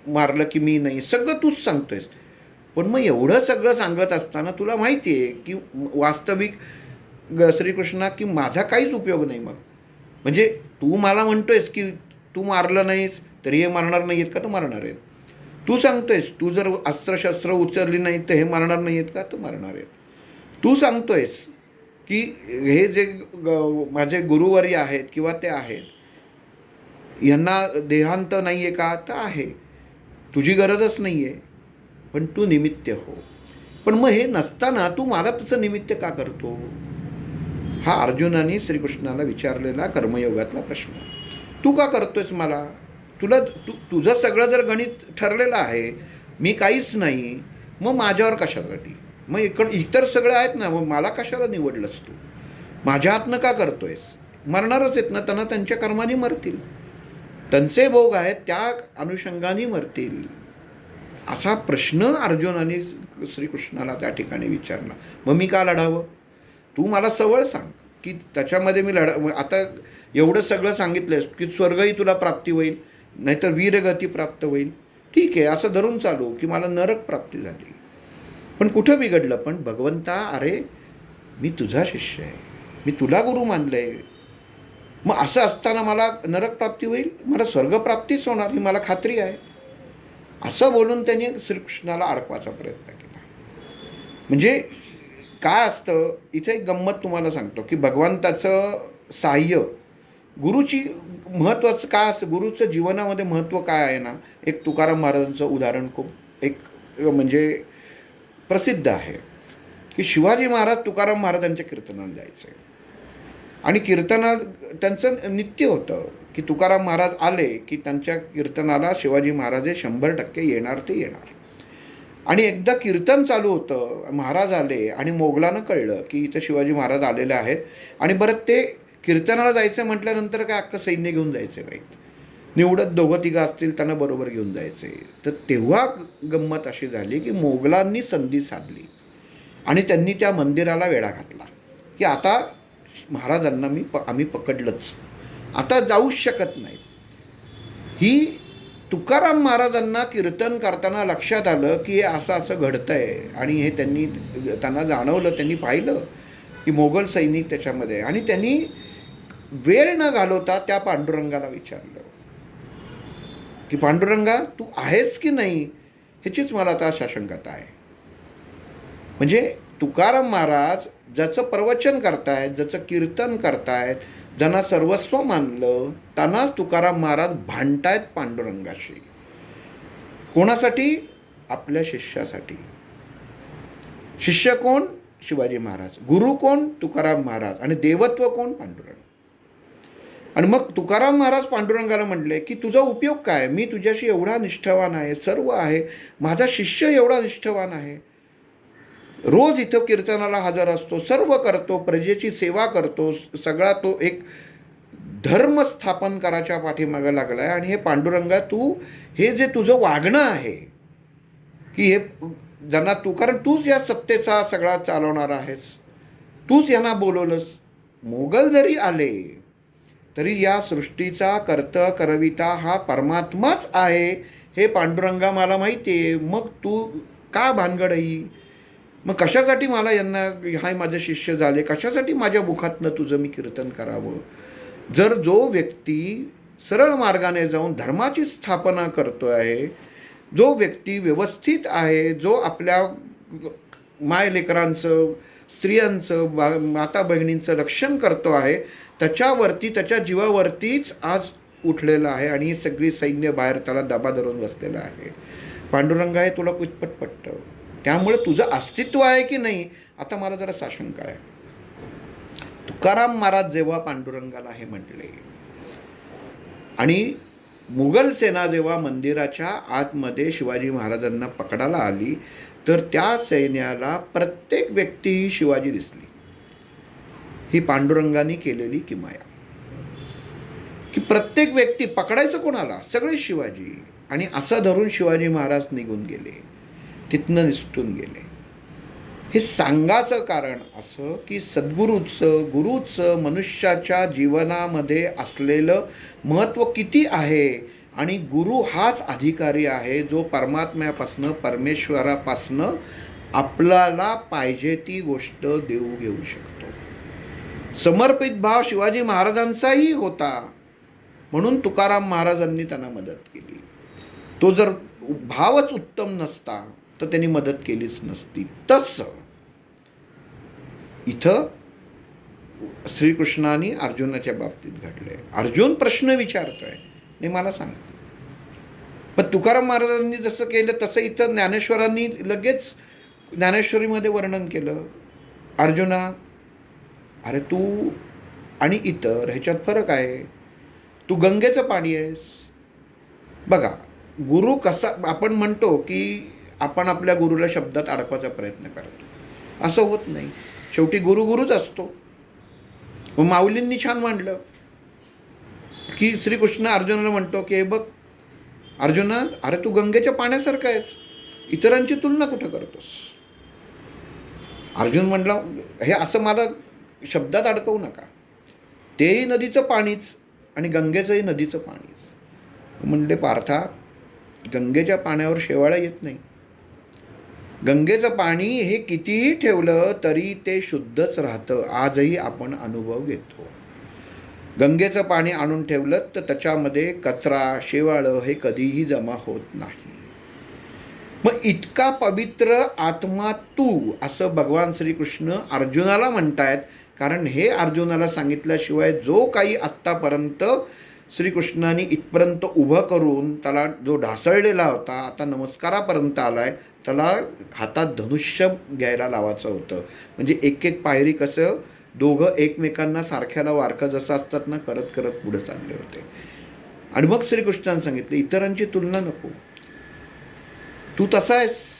मारलं की मी नाही, सगळं तूच सांगतोयस. पण मग एवढं सगळं सांगत असताना तुला माहिती आहे की वास्तविक श्रीकृष्णा की माझा काहीच उपयोग नाही. मग म्हणजे तू मला म्हणतोयस की तू मारलं नाहीस तरी हे मारणार नाही आहेत का, तर मारणार आहेत. तू सांगतोयस तू जर अस्त्रशस्त्र उचलली नाही तर हे मारणार नाही आहेत का, तर मारणार आहेत. तू सांगतोयस की हे जे माझे गुरुवर्य आहेत किंवा ते आहेत यांना देहांत नाही आहे का, तर आहे. तुझी गरजच नाही आहे, पण तू निमित्त हो. पण मग हे नसताना तू मला त्याचं निमित्त का करतो, हा अर्जुनाने श्रीकृष्णाला विचारलेला कर्मयोगातला प्रश्न. तू का करतोयस मला? तुझं सगळं जर गणित ठरलेलं आहे, मी काहीच नाही, मग माझ्यावर कशासाठी? मग इतर सगळं आहेत ना, मग मला कशाला निवडलंस तू? माझ्या हातनं का करतोयस? मरणारच आहेत ना, त्यांना त्यांच्या कर्माने मरतील, त्यांचे भोग आहेत त्या अनुषंगाने मरतील. असा प्रश्न अर्जुनाने श्रीकृष्णाला त्या ठिकाणी विचारला. मग मी का लढावं? तू मला सवळ सांग की त्याच्यामध्ये मी आता एवढं सगळं सांगितलंस की स्वर्गही तुला प्राप्ती होईल, नाहीतर वीरगती प्राप्त होईल. ठीक आहे, असं धरून चालू की मला नरक प्राप्ती झाली. पण कुठं बिघडलं? पण भगवंता, अरे मी तुझा शिष्य आहे, मी तुला गुरु मानलं आहे, मग असं असताना मला नरक प्राप्ती होईल, मला स्वर्गप्राप्तीच होणार ही मला खात्री आहे. असं बोलून त्यांनी श्रीकृष्णाला अडकवायचा प्रयत्न केला. म्हणजे काय असतं इथे, एक गंमत तुम्हाला सांगतो की भगवंताचं साह्य, गुरुची महत्त्वाचं काय असतं, गुरुचं जीवनामध्ये महत्त्व काय आहे ना, एक तुकाराम महाराजांचं उदाहरण खूप एक म्हणजे प्रसिद्ध आहे की शिवाजी महाराज तुकाराम महाराजांच्या कीर्तनाला जायचे आणि कीर्तनात त्यांचं नित्य होतं की तुकाराम महाराज आले की त्यांच्या कीर्तनाला शिवाजी महाराज 100% येणार ते येणार. आणि एकदा कीर्तन चालू होतं, महाराज आले आणि मोगलानं कळलं की इथं शिवाजी महाराज आलेले आहेत आणि बरं ते कीर्तनाला जायचं म्हटल्यानंतर काय अख्खं सैन्य घेऊन जायचं नाही, निवडत 2-3 असतील त्यांना बरोबर घेऊन जायचे. तर तेव्हा गंमत अशी झाली की मोगलांनी संधी साधली आणि त्यांनी त्या मंदिराला वेढा घातला की आता महाराजांना आम्ही पकडलंच, आता जाऊच शकत नाही. ही तुकाराम महाराजांना कीर्तन करताना लक्षात आलं की हे असं असं घडतं आहे आणि हे त्यांना जाणवलं, त्यांनी पाहिलं की मोगल सैनिक त्याच्यामध्ये, आणि त्यांनी वेळ न घालवता त्या पांडुरंगाला विचारलं की पांडुरंगा तू आहेस की नाही, ह्याचीच मला आता शंका आहे. म्हणजे तुकाराम महाराज ज्याचं प्रवचन करतायत, ज्याचं कीर्तन करतायत, ज्यांना सर्वस्व मानलं, त्यांना तुकाराम महाराज भांडतायत पांडुरंगाशी. कोणासाठी? आपल्या शिष्यासाठी. शिष्य कोण? शिवाजी महाराज. गुरु कोण? तुकाराम महाराज. आणि देवत्व कोण? पांडुरंग. आणि मग तुकाराम महाराज पांडुरंगाला म्हटले की तुझा उपयोग काय? मी तुझ्याशी एवढा निष्ठावान आहे, सर्व आहे, माझा शिष्य एवढा निष्ठावान आहे, रोज इथं कीर्तनाला हजर असतो, सर्व करतो, प्रजेची सेवा करतो, सगळा तो एक धर्म स्थापन करायच्या पाठीमागं लागला आहे. आणि हे पांडुरंगा तू हे जे तुझं वागणं आहे की हे ज्यांना कारण तूच या सत्तेचा सगळा चालवणार आहेस, तूच यांना बोलवलंस. मोगल जरी आले तरी या सृष्टीचा करविता हा परमात्माच आहे हे पांडुरंगा मला माहिती आहे. मग तू का भानगड ही? मग कशासाठी मला यांना हा माझे शिष्य झाले, कशासाठी माझ्या मुखातनं तुझं मी कीर्तन करावं? जर जो व्यक्ती सरळ मार्गाने जाऊन धर्माची स्थापना करतो आहे, जो व्यक्ती व्यवस्थित आहे, जो आपल्या मायलेकरांचं, स्त्रियांचं, माता बहिणींचं रक्षण करतो आहे, त्याच्यावरती, त्याच्या जीवावरतीच आज उठलेलं आहे आणि ही सगळी सैन्य बाहेर त्याला दबा धरून बसलेलं आहे. पांडुरंगा हे तुला कितपत पटतं? त्यामुळे तुझं अस्तित्व आहे की नाही, आता मला जरा साशंका आहे. तुकाराम महाराज जेव्हा पांडुरंगाला हे म्हटले आणि मुघल सेना जेव्हा मंदिराच्या आतमध्ये शिवाजी महाराजांना पकडायला आली, तर त्या सैन्याला प्रत्येक व्यक्ती ही शिवाजी दिसली. ही पांडुरंगाने केलेली किमया की प्रत्येक व्यक्ती, पकडायचं कोणाला? सगळे शिवाजी. आणि असं धरून शिवाजी महाराज निघून गेले, तिथनं निसटून गेले. हे सांगायचं कारण असं की गुरुचं मनुष्याच्या जीवनामध्ये असलेलं महत्त्व किती आहे, आणि गुरु हाच अधिकारी आहे जो परमात्म्यापासनं, परमेश्वरापासनं आपल्याला पाहिजे ती गोष्ट घेऊ शकतो. समर्पित भाव शिवाजी महाराजांचाही होता, म्हणून तुकाराम महाराजांनी त्यांना मदत केली. तो जर भावच उत्तम नसता तर त्यांनी मदत केलीच नसती. तसं इथं श्रीकृष्णाने अर्जुनाच्या बाबतीत घडले. अर्जुन प्रश्न विचारतोय, नाही मला सांग. पण तुकाराम महाराजांनी जसं केलं तसं इथं ज्ञानेश्वरांनी लगेच ज्ञानेश्वरीमध्ये वर्णन केलं. अर्जुना, अरे तू आणि इतर ह्याच्यात फरक आहे. तू गंगेचं पाणी आहेस. बघा, गुरु कसा, आपण म्हणतो की आपण आपल्या गुरुला शब्दात अडकवायचा प्रयत्न करतो. असं होत नाही. शेवटी गुरु गुरुच असतो. मग माऊलींनी छान मांडलं की श्रीकृष्ण अर्जुनाला म्हणतो की हे बघ अर्जुना, अरे तू गंगेच्या पाण्यासारखा आहेस, इतरांची तुलना कुठं करतोस. अर्जुन म्हणला हे असं मला शब्दात अडकवू नका. तेही नदीचं पाणीच आणि गंगेचंही नदीचं पाणीच. म्हणले पार्था, गंगेच्या पाण्यावर शेवाळा येत नाही. गंगेचं पाणी हे कितीही ठेवलं तरी ते शुद्धच राहतं. आजही आपण अनुभव घेतो. गंगेचं पाणी आणून ठेवलं तर त्याच्यामध्ये कचरा, शेवाळं हे कधीही जमा होत नाही. मग इतका पवित्र आत्मा तू, असं भगवान श्रीकृष्ण अर्जुनाला म्हणतायत. कारण हे अर्जुनाला सांगितल्याशिवाय जो काही आत्तापर्यंत श्रीकृष्णाने इथपर्यंत उभं करून त्याला जो ढासळलेला होता, आता नमस्कारापर्यंत आलाय, त्याला हातात धनुष्य घ्यायला लावायचं होतं. म्हणजे एक एक पायरी कसं दोघं एकमेकांना सारख्याला वारकं जसं असतात ना, करत करत पुढे चालले होते. आणि मग श्रीकृष्णाने सांगितलं इतरांची तुलना नको. तू तसा आहेस.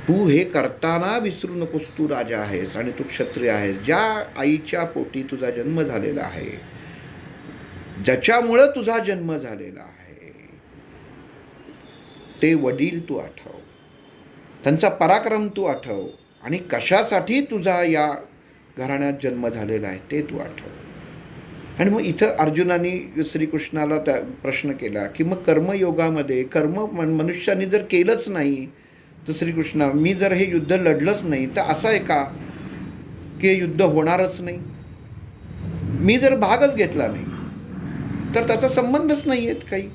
तू हे करताना विसरू नकोस, तू राजा आहेस आणि तू क्षत्रिय आहेस. ज्या आईच्या पोटी तुझा जन्म झालेला आहे, ज्याच्यामुळं तुझा जन्म झालेला आहे, ते वडील तू आठव, त्यांचा पराक्रम तू आठव आणि कशासाठी तुझा या घराण्यात जन्म झालेला आहे ते तू आठव. आणि मग इथं अर्जुनाने श्रीकृष्णाला त्या प्रश्न केला की मग कर्मयोगामध्ये मनुष्याने जर केलंच नाही तर श्रीकृष्णा, मी जर हे युद्ध लढलंच नाही तर असं आहे का की हे युद्ध होणारच नाही. मी जर भागच घेतला नाही तर त्याचा संबंधच नाही आहेत काही.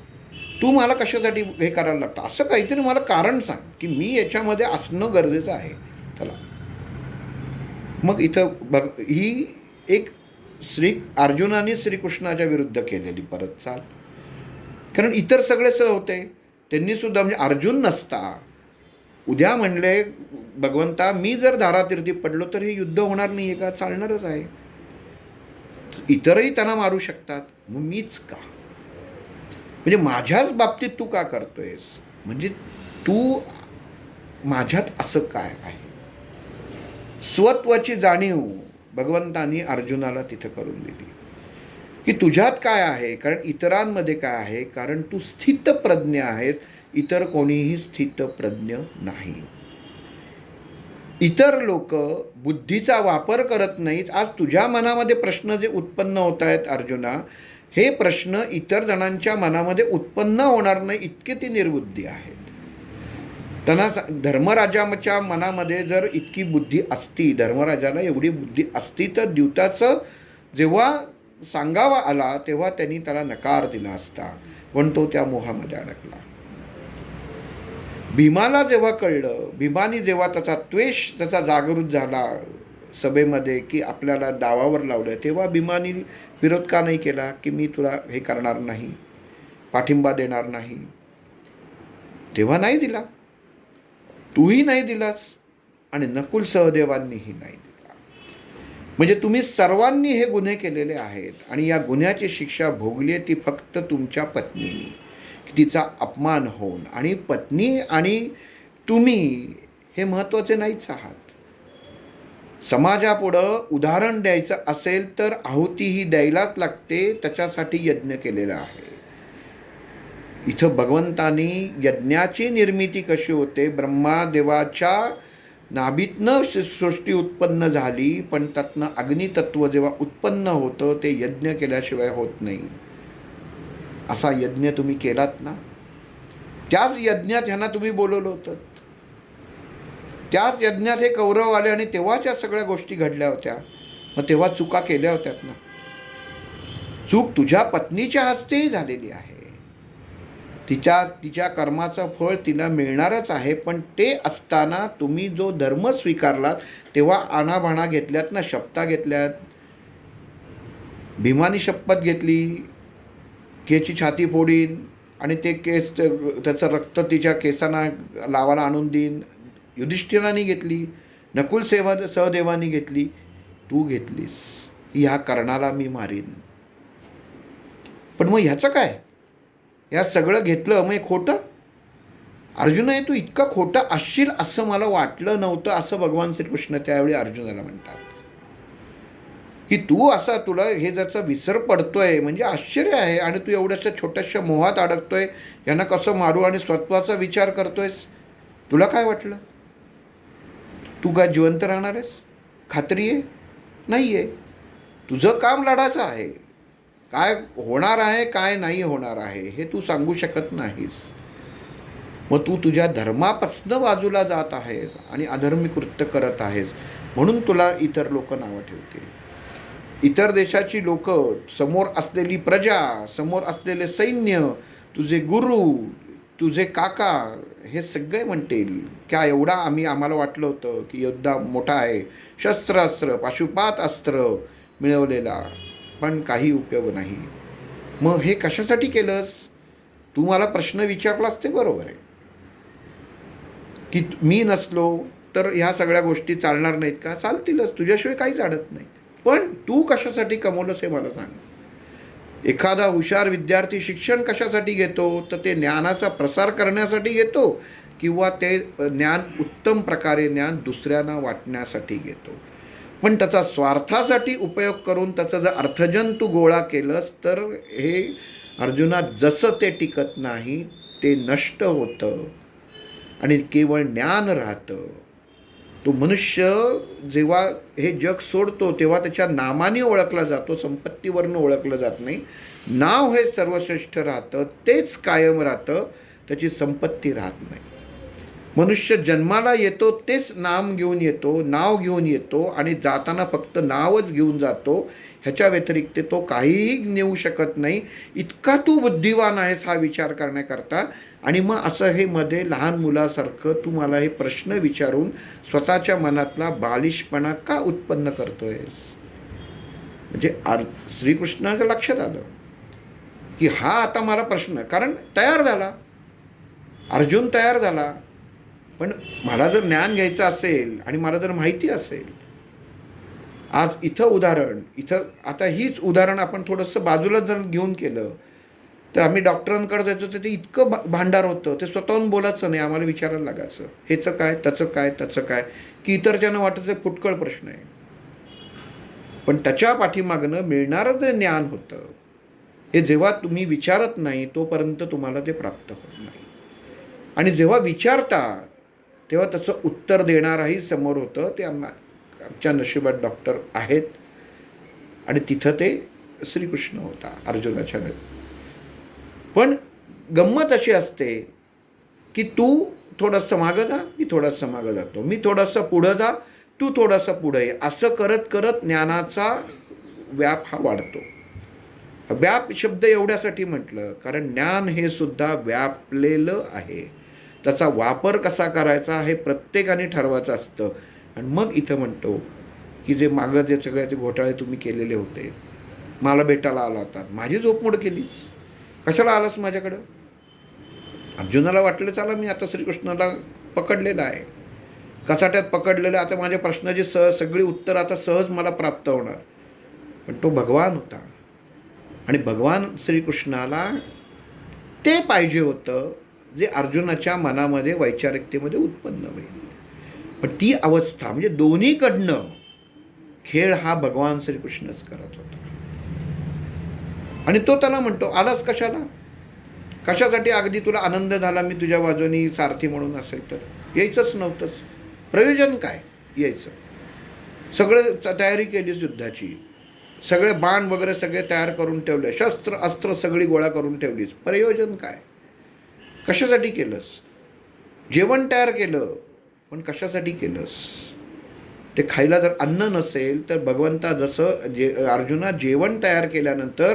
तू मला कशासाठी हे करायला लागतं, असं काहीतरी मला कारण सांग की मी याच्यामध्ये असणं गरजेचं आहे. चला, मग इथं बघ, ही एक अर्जुनाने श्रीकृष्णाच्या विरुद्ध केलेली परत चाल. कारण इतर सगळे होते, त्यांनी सुद्धा, म्हणजे अर्जुन नसता उद्या म्हणले भगवंता मी जर धारातीर्थी पडलो तर हे युद्ध होणार नाही आहे का, चालणारच आहे. इतरही त्यांना मारू शकतात, मग मीच का, म्हणजे माझ्याच बाबतीत तू का करतोयस, म्हणजे तू माझ्यात असं काय आहे. स्वत्वाची जाणीव भगवंतांनी अर्जुनाला तिथं करून दिली की तुझ्यात काय आहे, कारण इतरांमध्ये काय आहे, कारण तू स्थितप्रज्ञ आहेस, इतर कोणीही स्थितप्रज्ञ नाही. इतर लोक बुद्धीचा वापर करत नाहीत. आज तुझ्या मनामध्ये प्रश्न जे उत्पन्न होत आहेत अर्जुना, हे प्रश्न इतर जणांच्या मनामध्ये उत्पन्न होणार नाही इतके ती निर्बुद्धी आहेत. त्यांना धर्मराजाच्या मनामध्ये जर इतकी बुद्धी असती, धर्मराजाला एवढी बुद्धी असती तर द्यूताचं जेव्हा सांगावा आला तेव्हा त्यांनी त्याला नकार दिला असता, पण तो त्या मोहामध्ये अडकला. भीमाला जेव्हा कळलं, भीमाने जेव्हा त्याचा द्वेष त्याचा जागृत झाला सभेमध्ये की आपल्याला दावावर लावलं, तेव्हा भीमाने विरोध का नाही केला की मी तुला हे करणार नाही, पाठिंबा देणार नाही. तेव्हा नाही दिला, तूही नाही दिलास आणि नकुल सहदेवांनीही नाही दिला. म्हणजे तुम्ही सर्वांनी हे गुन्हे केलेले आहेत आणि या गुन्ह्याची शिक्षा भोगली आहे ती फक्त तुमच्या पत्नीने, की तिचा अपमान होऊन. आणि पत्नी आणि तुम्ही हे महत्त्वाचे नाहीच आहात. समाजापुढं उदाहरण द्यायचं असेल तर आहुतीही द्यायलाच लागते, त्याच्यासाठी यज्ञ केलेला आहे. इथं भगवंतानी यज्ञाची निर्मिती कशी होते, ब्रह्मादेवाच्या नाभीतनं सृष्टी उत्पन्न झाली, पण त्यातनं अग्नितत्व जेव्हा उत्पन्न होतं ते यज्ञ केल्याशिवाय होत नाही. असा यज्ञ तुम्ही केलात ना, त्याच यज्ञात ह्यांना तुम्ही बोलवलं होतं, त्याच यज्ञात हे कौरव आले आणि तेव्हाच या सगळ्या गोष्टी घडल्या होत्या. मग तेव्हा चुका केल्या होत्यात ना. चूक तुझ्या पत्नीच्या हस्तेही झालेली आहे, तिच्या कर्माचं फळ तिला मिळणारच आहे. पण ते असताना तुम्ही जो धर्म स्वीकारलात तेव्हा आणाभाणा घेतल्यात ना, शपथा घेतल्यात. भीमानी शपथ घेतली की याची छाती फोडीन आणि ते केस त्याचं रक्त तिच्या केसांना लावायला आणून देईन. युधिष्ठिराने घेतली, नकुल सहदेवानी घेतली. तू घेतलीस, ह्या कर्णाला मी मारीन. पण मग ह्याचं काय? या सगळं घेतलं मग हे खोटं? अर्जुना, तू इतका खोटा असशील असं मला वाटलं नव्हतं, असं भगवान श्रीकृष्ण त्यावेळी अर्जुनाला म्हणतात. की तू असा, तुला हे ज्याचा विसर पडतोय म्हणजे आश्चर्य आहे, आणि तू एवढ्याशा छोट्याशा मोहात अडकतोय, यांना कसं मारू, आणि स्वत्वाचा विचार करतोयस. तुला काय वाटलं? तू काय जिवंत राहणार आहेस? खात्री आहे? नाही आहे. तुझं काम लढायचं आहे. काय होणार आहे काय नाही होणार आहे हे तू सांगू शकत नाहीस. मग तू तुझ्या धर्मापासनं बाजूला जात आहेस आणि अधर्मी कृत्य करत आहेस, म्हणून तुला इतर लोक नावं ठेवतील. इतर देशाची लोक, समोर असलेली प्रजा, समोर असलेले सैन्य, तुझे गुरु, तुझे काका, हे सगळे म्हणतील क्या एवढा आम्हाला वाटलं होतं की योद्धा मोठा आहे, शस्त्रास्त्र पाशुपात अस्त्र मिळवलेला, पण काही उपयोग नाही. मग हे कशासाठी केलंस? तू मला प्रश्न विचारलास ते बरोबर आहे की मी नसलो तर ह्या सगळ्या गोष्टी चालणार नाहीत का? चालतीलच, तुझ्याशिवाय काहीच अडत नाही. पण तू कशासाठी कमवलंस हे मला सांग. एखादा हुशार विद्यार्थी शिक्षण कशासाठी घेतो? तर ते ज्ञानाचा प्रसार करण्यासाठी घेतो, किंवा ते ज्ञान उत्तम प्रकारे ज्ञान दुसऱ्यांना वाटण्यासाठी घेतो. पण त्याचा स्वार्थासाठी उपयोग करून त्याचं जर अर्थजन तू गोळा केलंस तर हे अर्जुना जसं ते टिकत नाही, ते नष्ट होतं आणि केवळ ज्ञान राहतं. तो मनुष्य जेव्हा हे जग सोडतो तेव्हा त्याच्या नामाने ओळखला जातो, संपत्तीवरनं ओळखलं जात नाही. नाव हे सर्वश्रेष्ठ राहतं, तेच कायम राहतं, त्याची संपत्ती राहत नाही. मनुष्य जन्माला येतो तेच नाम घेऊन येतो, नाव घेऊन येतो, आणि जाताना फक्त नावच घेऊन जातो. ह्याच्या व्यतिरिक्त तो काहीही नेऊ शकत नाही. इतका तू बुद्धिवान आहेस हा विचार करण्याकरता. आणि मग असं हे मध्ये लहान मुलासारखं तू मला हे प्रश्न विचारून स्वतःच्या मनातला बालिशपणा का उत्पन्न करतोयस? म्हणजे श्रीकृष्णाच्या लक्षात आलं की हा आता मला प्रश्न, कारण तयार झाला, अर्जुन तयार झाला. पण मला जर ज्ञान घ्यायचं असेल आणि मला जर माहिती असेल, आज इथं उदाहरण, इथं आता हीच उदाहरण आपण थोडंसं बाजूला जर घेऊन केलं तर आम्ही डॉक्टरांकडे जायचो तर ते इतकं भांडार होतं, ते स्वतःहून बोलायचं नाही, आम्हाला विचारायला लागायचं हेचं काय, त्याचं काय, त्याचं काय, की इतरच्यांना वाटायचं फुटकळ प्रश्न आहे. पण त्याच्या पाठीमागनं मिळणारं जे ज्ञान होतं हे जेव्हा तुम्ही विचारत नाही तोपर्यंत तुम्हाला ते प्राप्त होत नाही. आणि जेव्हा विचारता तेव्हा त्याचं उत्तर देणाराही समोर होतं. ते आमच्या नशिबात डॉक्टर आहेत, आणि तिथं ते श्रीकृष्ण होता अर्जुनाच्या वेळी. पण गंमत अशी असते की तू थोडंसं मागं जा, मी थोडंसं मागं जातो, मी थोडंसं पुढं जा, तू थोडंसं पुढं ये, असं करत करत ज्ञानाचा व्याप हा वाढतो. व्याप शब्द एवढ्यासाठी म्हटलं कारण ज्ञान हे सुद्धा व्यापलेलं आहे. त्याचा वापर कसा करायचा हे प्रत्येकाने ठरवायचं असतं. आणि मग इथं म्हणतो की जे मागं जे सगळे ते घोटाळे तुम्ही केलेले होते, मला भेटायला आला होता, माझी झोपमोड केलीस, कशाला आलास माझ्याकडं? अर्जुनाला वाटलं चला मी आता श्रीकृष्णाला पकडलेलं आहे, कचाट्यात पकडलेलं, आता माझ्या प्रश्नाची सगळी उत्तर आता सहज मला प्राप्त होणार. पण तो भगवान होता, आणि भगवान श्रीकृष्णाला ते पाहिजे होतं जे अर्जुनाच्या मनामध्ये वैचारिकतेमध्ये उत्पन्न होईल. पण ती अवस्था म्हणजे दोन्हीकडनं खेळ हा भगवान श्रीकृष्णच करत होता. आणि तो त्याला म्हणतो आलास कशाला, कशासाठी? अगदी तुला आनंद झाला मी तुझ्या बाजूनी सारथी म्हणून असेल तर यायचंच नव्हतंच, प्रयोजन काय यायचं? सगळं तयारी केलीस युद्धाची, सगळे बाण वगैरे सगळे तयार करून ठेवले, शस्त्र अस्त्र सगळी गोळा करून ठेवलीस, प्रयोजन काय? कशासाठी केलंस? जेवण तयार केलं, पण कशासाठी केलंस? ते खायला जर अन्न नसेल तर भगवंता जसं अर्जुना जेवण तयार केल्यानंतर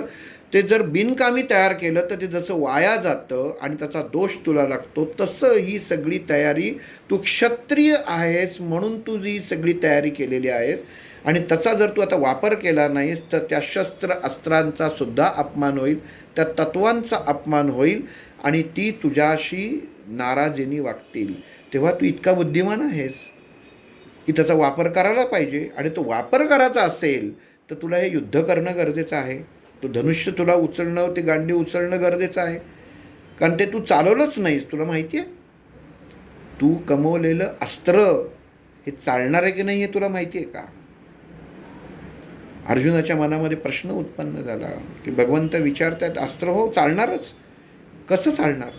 ते जर बिनकामी तयार केलं तर ते जसं वाया जातं आणि त्याचा दोष तुला लागतो, तसं ही सगळी तयारी, तू क्षत्रिय आहेस म्हणून तू जी सगळी तयारी केलेली आहेस, आणि त्याचा जर तू आता वापर केला नाहीस तर त्या शस्त्र अस्त्रांचा सुद्धा अपमान होईल, त्या तत्वांचा अपमान होईल, आणि ती तुझ्याशी नाराजीने वागतील. तेव्हा तू इतका बुद्धिमान आहेस की त्याचा वापर करायला पाहिजे, आणि तो वापर करायचा असेल तर तुला हे युद्ध करणं गरजेचं आहे. तो धनुष्य तुला उचलणं, ते गांडी उचलणं गरजेचं आहे, कारण ते तू चालवलंच नाहीस. तुला माहिती आहे तू कमवलेलं अस्त्र हे चालणार आहे की नाही हे तुला माहिती आहे का? अर्जुनाच्या मनामध्ये प्रश्न उत्पन्न झाला की भगवंत विचारतात, अस्त्र हो चालणारच, कसं चालणार?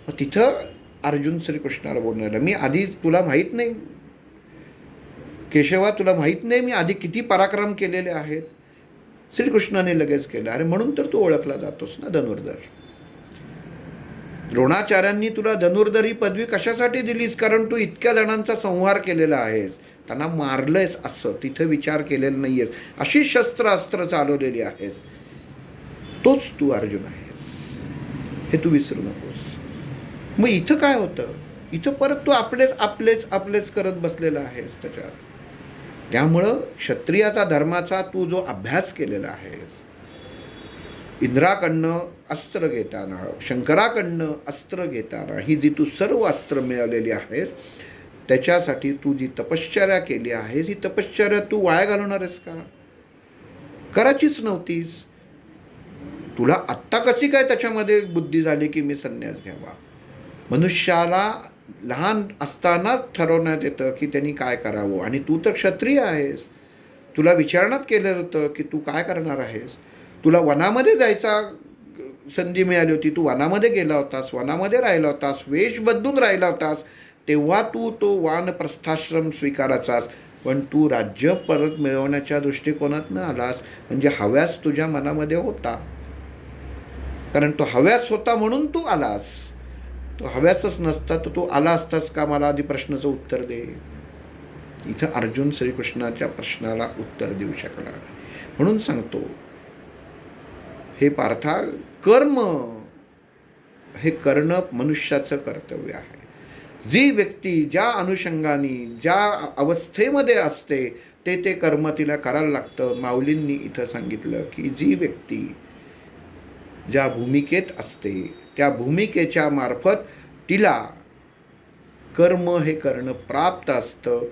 मग तिथं अर्जुन श्रीकृष्णाला बोलणार, मी आधी तुला माहीत नाही केशवा, तुला माहीत नाही मी आधी किती पराक्रम केलेले आहेत? श्रीकृष्णाने लगेच केलं, अरे म्हणून तर तू ओळखला जातोस ना धनुर्धर. द्रोणाचार्यांनी तुला धनुर्धर ही पदवी कशासाठी दिलीस? कारण तू इतक्या जणांचा संहार केलेला आहेस, त्यांना मारलंयस असं तिथं विचार केलेला नाही आहेस, अशी शस्त्रास्त्र चालवलेली आहेस, तोच तू अर्जुन आहेस, हे तू विसरू नकोस. मग इथं काय होतं? इथं परत तू आपलेच आपलेच आपलेच करत बसलेला आहेस त्याच्यात. त्यामुळं क्षत्रियाचा धर्माचा तू जो अभ्यास केलेला आहेस, इंद्राकडनं अस्त्र घेताना, शंकराकडनं अस्त्र घेताना, ही जी तू सर्व अस्त्र मिळवलेली आहेस, त्याच्यासाठी तू जी तपश्चर्या केली आहेस, ही तपश्चर्या तू वाया घालवणार आहेस का? करायचीच नव्हतीस. तुला आत्ता कशी काय त्याच्यामध्ये बुद्धी झाली की मी संन्यास घ्यावा? मनुष्याला लहान असतानाच ठरवण्यात येतं की त्यांनी काय करावं, आणि तू तर क्षत्रिय आहेस. तुला विचारण्यात केलं होतं की तू काय करणार आहेस. तुला वनामध्ये जायचा संधी मिळाली होती, तू वनामध्ये गेला होतास, वनामध्ये राहिला होतास, वेश बदलून राहिला होतास, तेव्हा तू तो वानप्रस्थाश्रम स्वीकारायचास. पण तू राज्य परत मिळवण्याच्या दृष्टिकोनातनं आलास, म्हणजे हव्यास तुझ्या मनामध्ये होता, कारण तो हव्यास होता म्हणून तू आलास. तो हव्यासच नसता तर तू आला असतास का? मला आधी प्रश्नाचं उत्तर दे. इथं अर्जुन श्रीकृष्णाच्या प्रश्नाला उत्तर देऊ शकला. म्हणून सांगतो, हे पार्था, कर्म हे करणं मनुष्याचं कर्तव्य आहे. जी व्यक्ती ज्या अनुषंगाने ज्या अवस्थेमध्ये असते ते कर्म तिला करायला लागतं. माऊलींनी इथं सांगितलं की जी व्यक्ती ज्या भूमिकेत असते त्या भूमिकेच्या मार्फत तिला कर्म हे करणं प्राप्त असतं.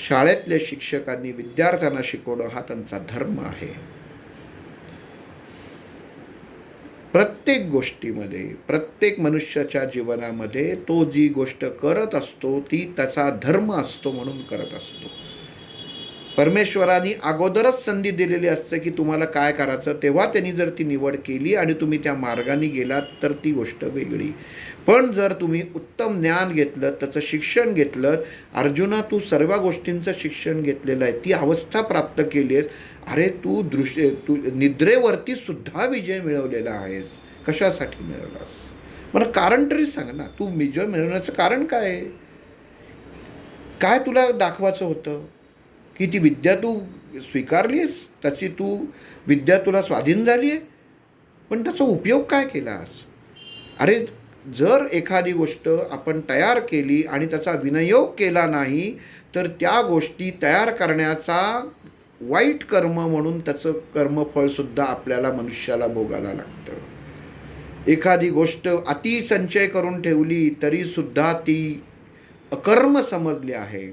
शाळेतल्या शिक्षकांनी विद्यार्थ्यांना शिकवणं हा त्यांचा धर्म आहे. प्रत्येक गोष्टीमध्ये, प्रत्येक मनुष्याच्या जीवनामध्ये तो जी गोष्ट करत असतो ती त्याचा धर्म असतो म्हणून करत असतो. परमेश्वराने अगोदरच संधी दिलेली असते की तुम्हाला काय करायचं, तेव्हा त्यांनी जर ती निवड केली आणि तुम्ही त्या मार्गाने गेलात तर ती गोष्ट वेगळी. पण जर तुम्ही उत्तम ज्ञान घेतलं, त्याचं शिक्षण घेतलं, अर्जुना तू सर्व गोष्टींचं शिक्षण घेतलेलं आहे, ती अवस्था प्राप्त केली आहेस, अरे तू निद्रेवरती सुद्धा विजय मिळवलेला आहेस. कशासाठी मिळवलास? मला कारण तरी सांग ना. तू विजय मिळवण्याचं कारण काय आहे? काय तुला दाखवायचं होतं? की ती विद्या तू स्वीकारली आहेस, त्याची तू विद्या तुला स्वाधीन झाली आहे, पण त्याचा उपयोग काय केलास? अरे जर एखादी गोष्ट आपण तयार केली आणि त्याचा विनियोग केला नाही तर त्या गोष्टी तयार करण्याचा वाईट कर्म म्हणून त्याचं कर्मफळसुद्धा आपल्याला मनुष्याला भोगायला लागतं. एखादी गोष्ट अतिसंचय करून ठेवली तरीसुद्धा ती अकर्म समजली आहे.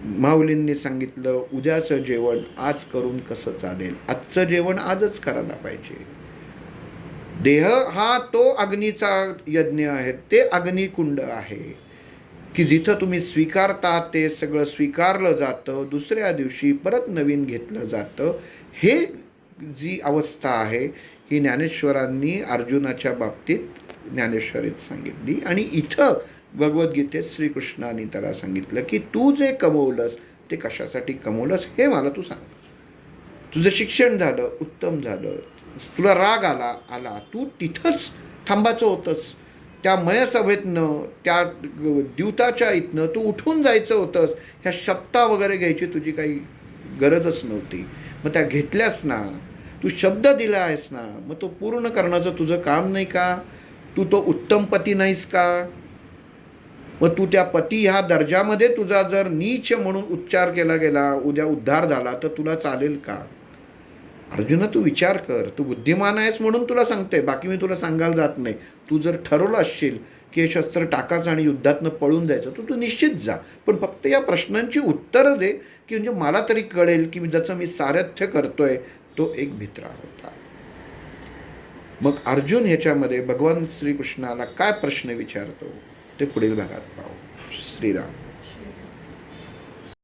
माऊलींनी सांगितलं, उद्याचं जेवण आज करून कसं चालेल, आजचं जेवण आजच करायला पाहिजे. देह हा तो अग्नीचा यज्ञ आहे, ते अग्निकुंड आहे की जिथं तुम्ही स्वीकारता ते सगळं स्वीकारलं जातं, दुसऱ्या दिवशी परत नवीन घेतलं जातं. हे जी अवस्था आहे ही ज्ञानेश्वरांनी अर्जुनाच्या बाबतीत ज्ञानेश्वरीत सांगितली, आणि इथं भगवद्गीतेत श्रीकृष्णाने त्याला सांगितलं की तू जे कमवलंस ते कशासाठी कमवलंस हे मला तू सांग. तुझं शिक्षण झालं, उत्तम झालं, तुला राग आला, तू तिथंच थांबायचं होतंस. त्या मयसभेतनं, त्या द्यूताच्या इथनं तू उठून जायचं होतंस. ह्या शब्दा वगैरे घ्यायची तुझी काही गरजच नव्हती. मग त्या घेतल्यास ना, तू शब्द दिला आहेस ना, मग तो पूर्ण करण्याचं तुझं काम नाही का? तू तो उत्तम पती नाहीस का? मग तू त्या पती ह्या दर्जामध्ये तुझा जर नीच म्हणून उच्चार केला गेला, उद्या उद्धार झाला तर तुला चालेल का? अर्जुना तू विचार कर. तू बुद्धिमान आहेस म्हणून तुला सांगतोय, बाकी मी तुला सांगायला जात नाही. तू जर ठरवलं असशील की हे शस्त्र टाकायचं आणि युद्धातनं पळून जायचं, तू निश्चित जा, पण फक्त या प्रश्नांची उत्तरं दे, की म्हणजे मला तरी कळेल की ज्याचं मी सारथ्य करतोय तो एक भित्रा होता. मग अर्जुन ह्याच्यामध्ये भगवान श्रीकृष्णाला काय प्रश्न विचारतो ते पुढील भागात पाहू. श्रीराम.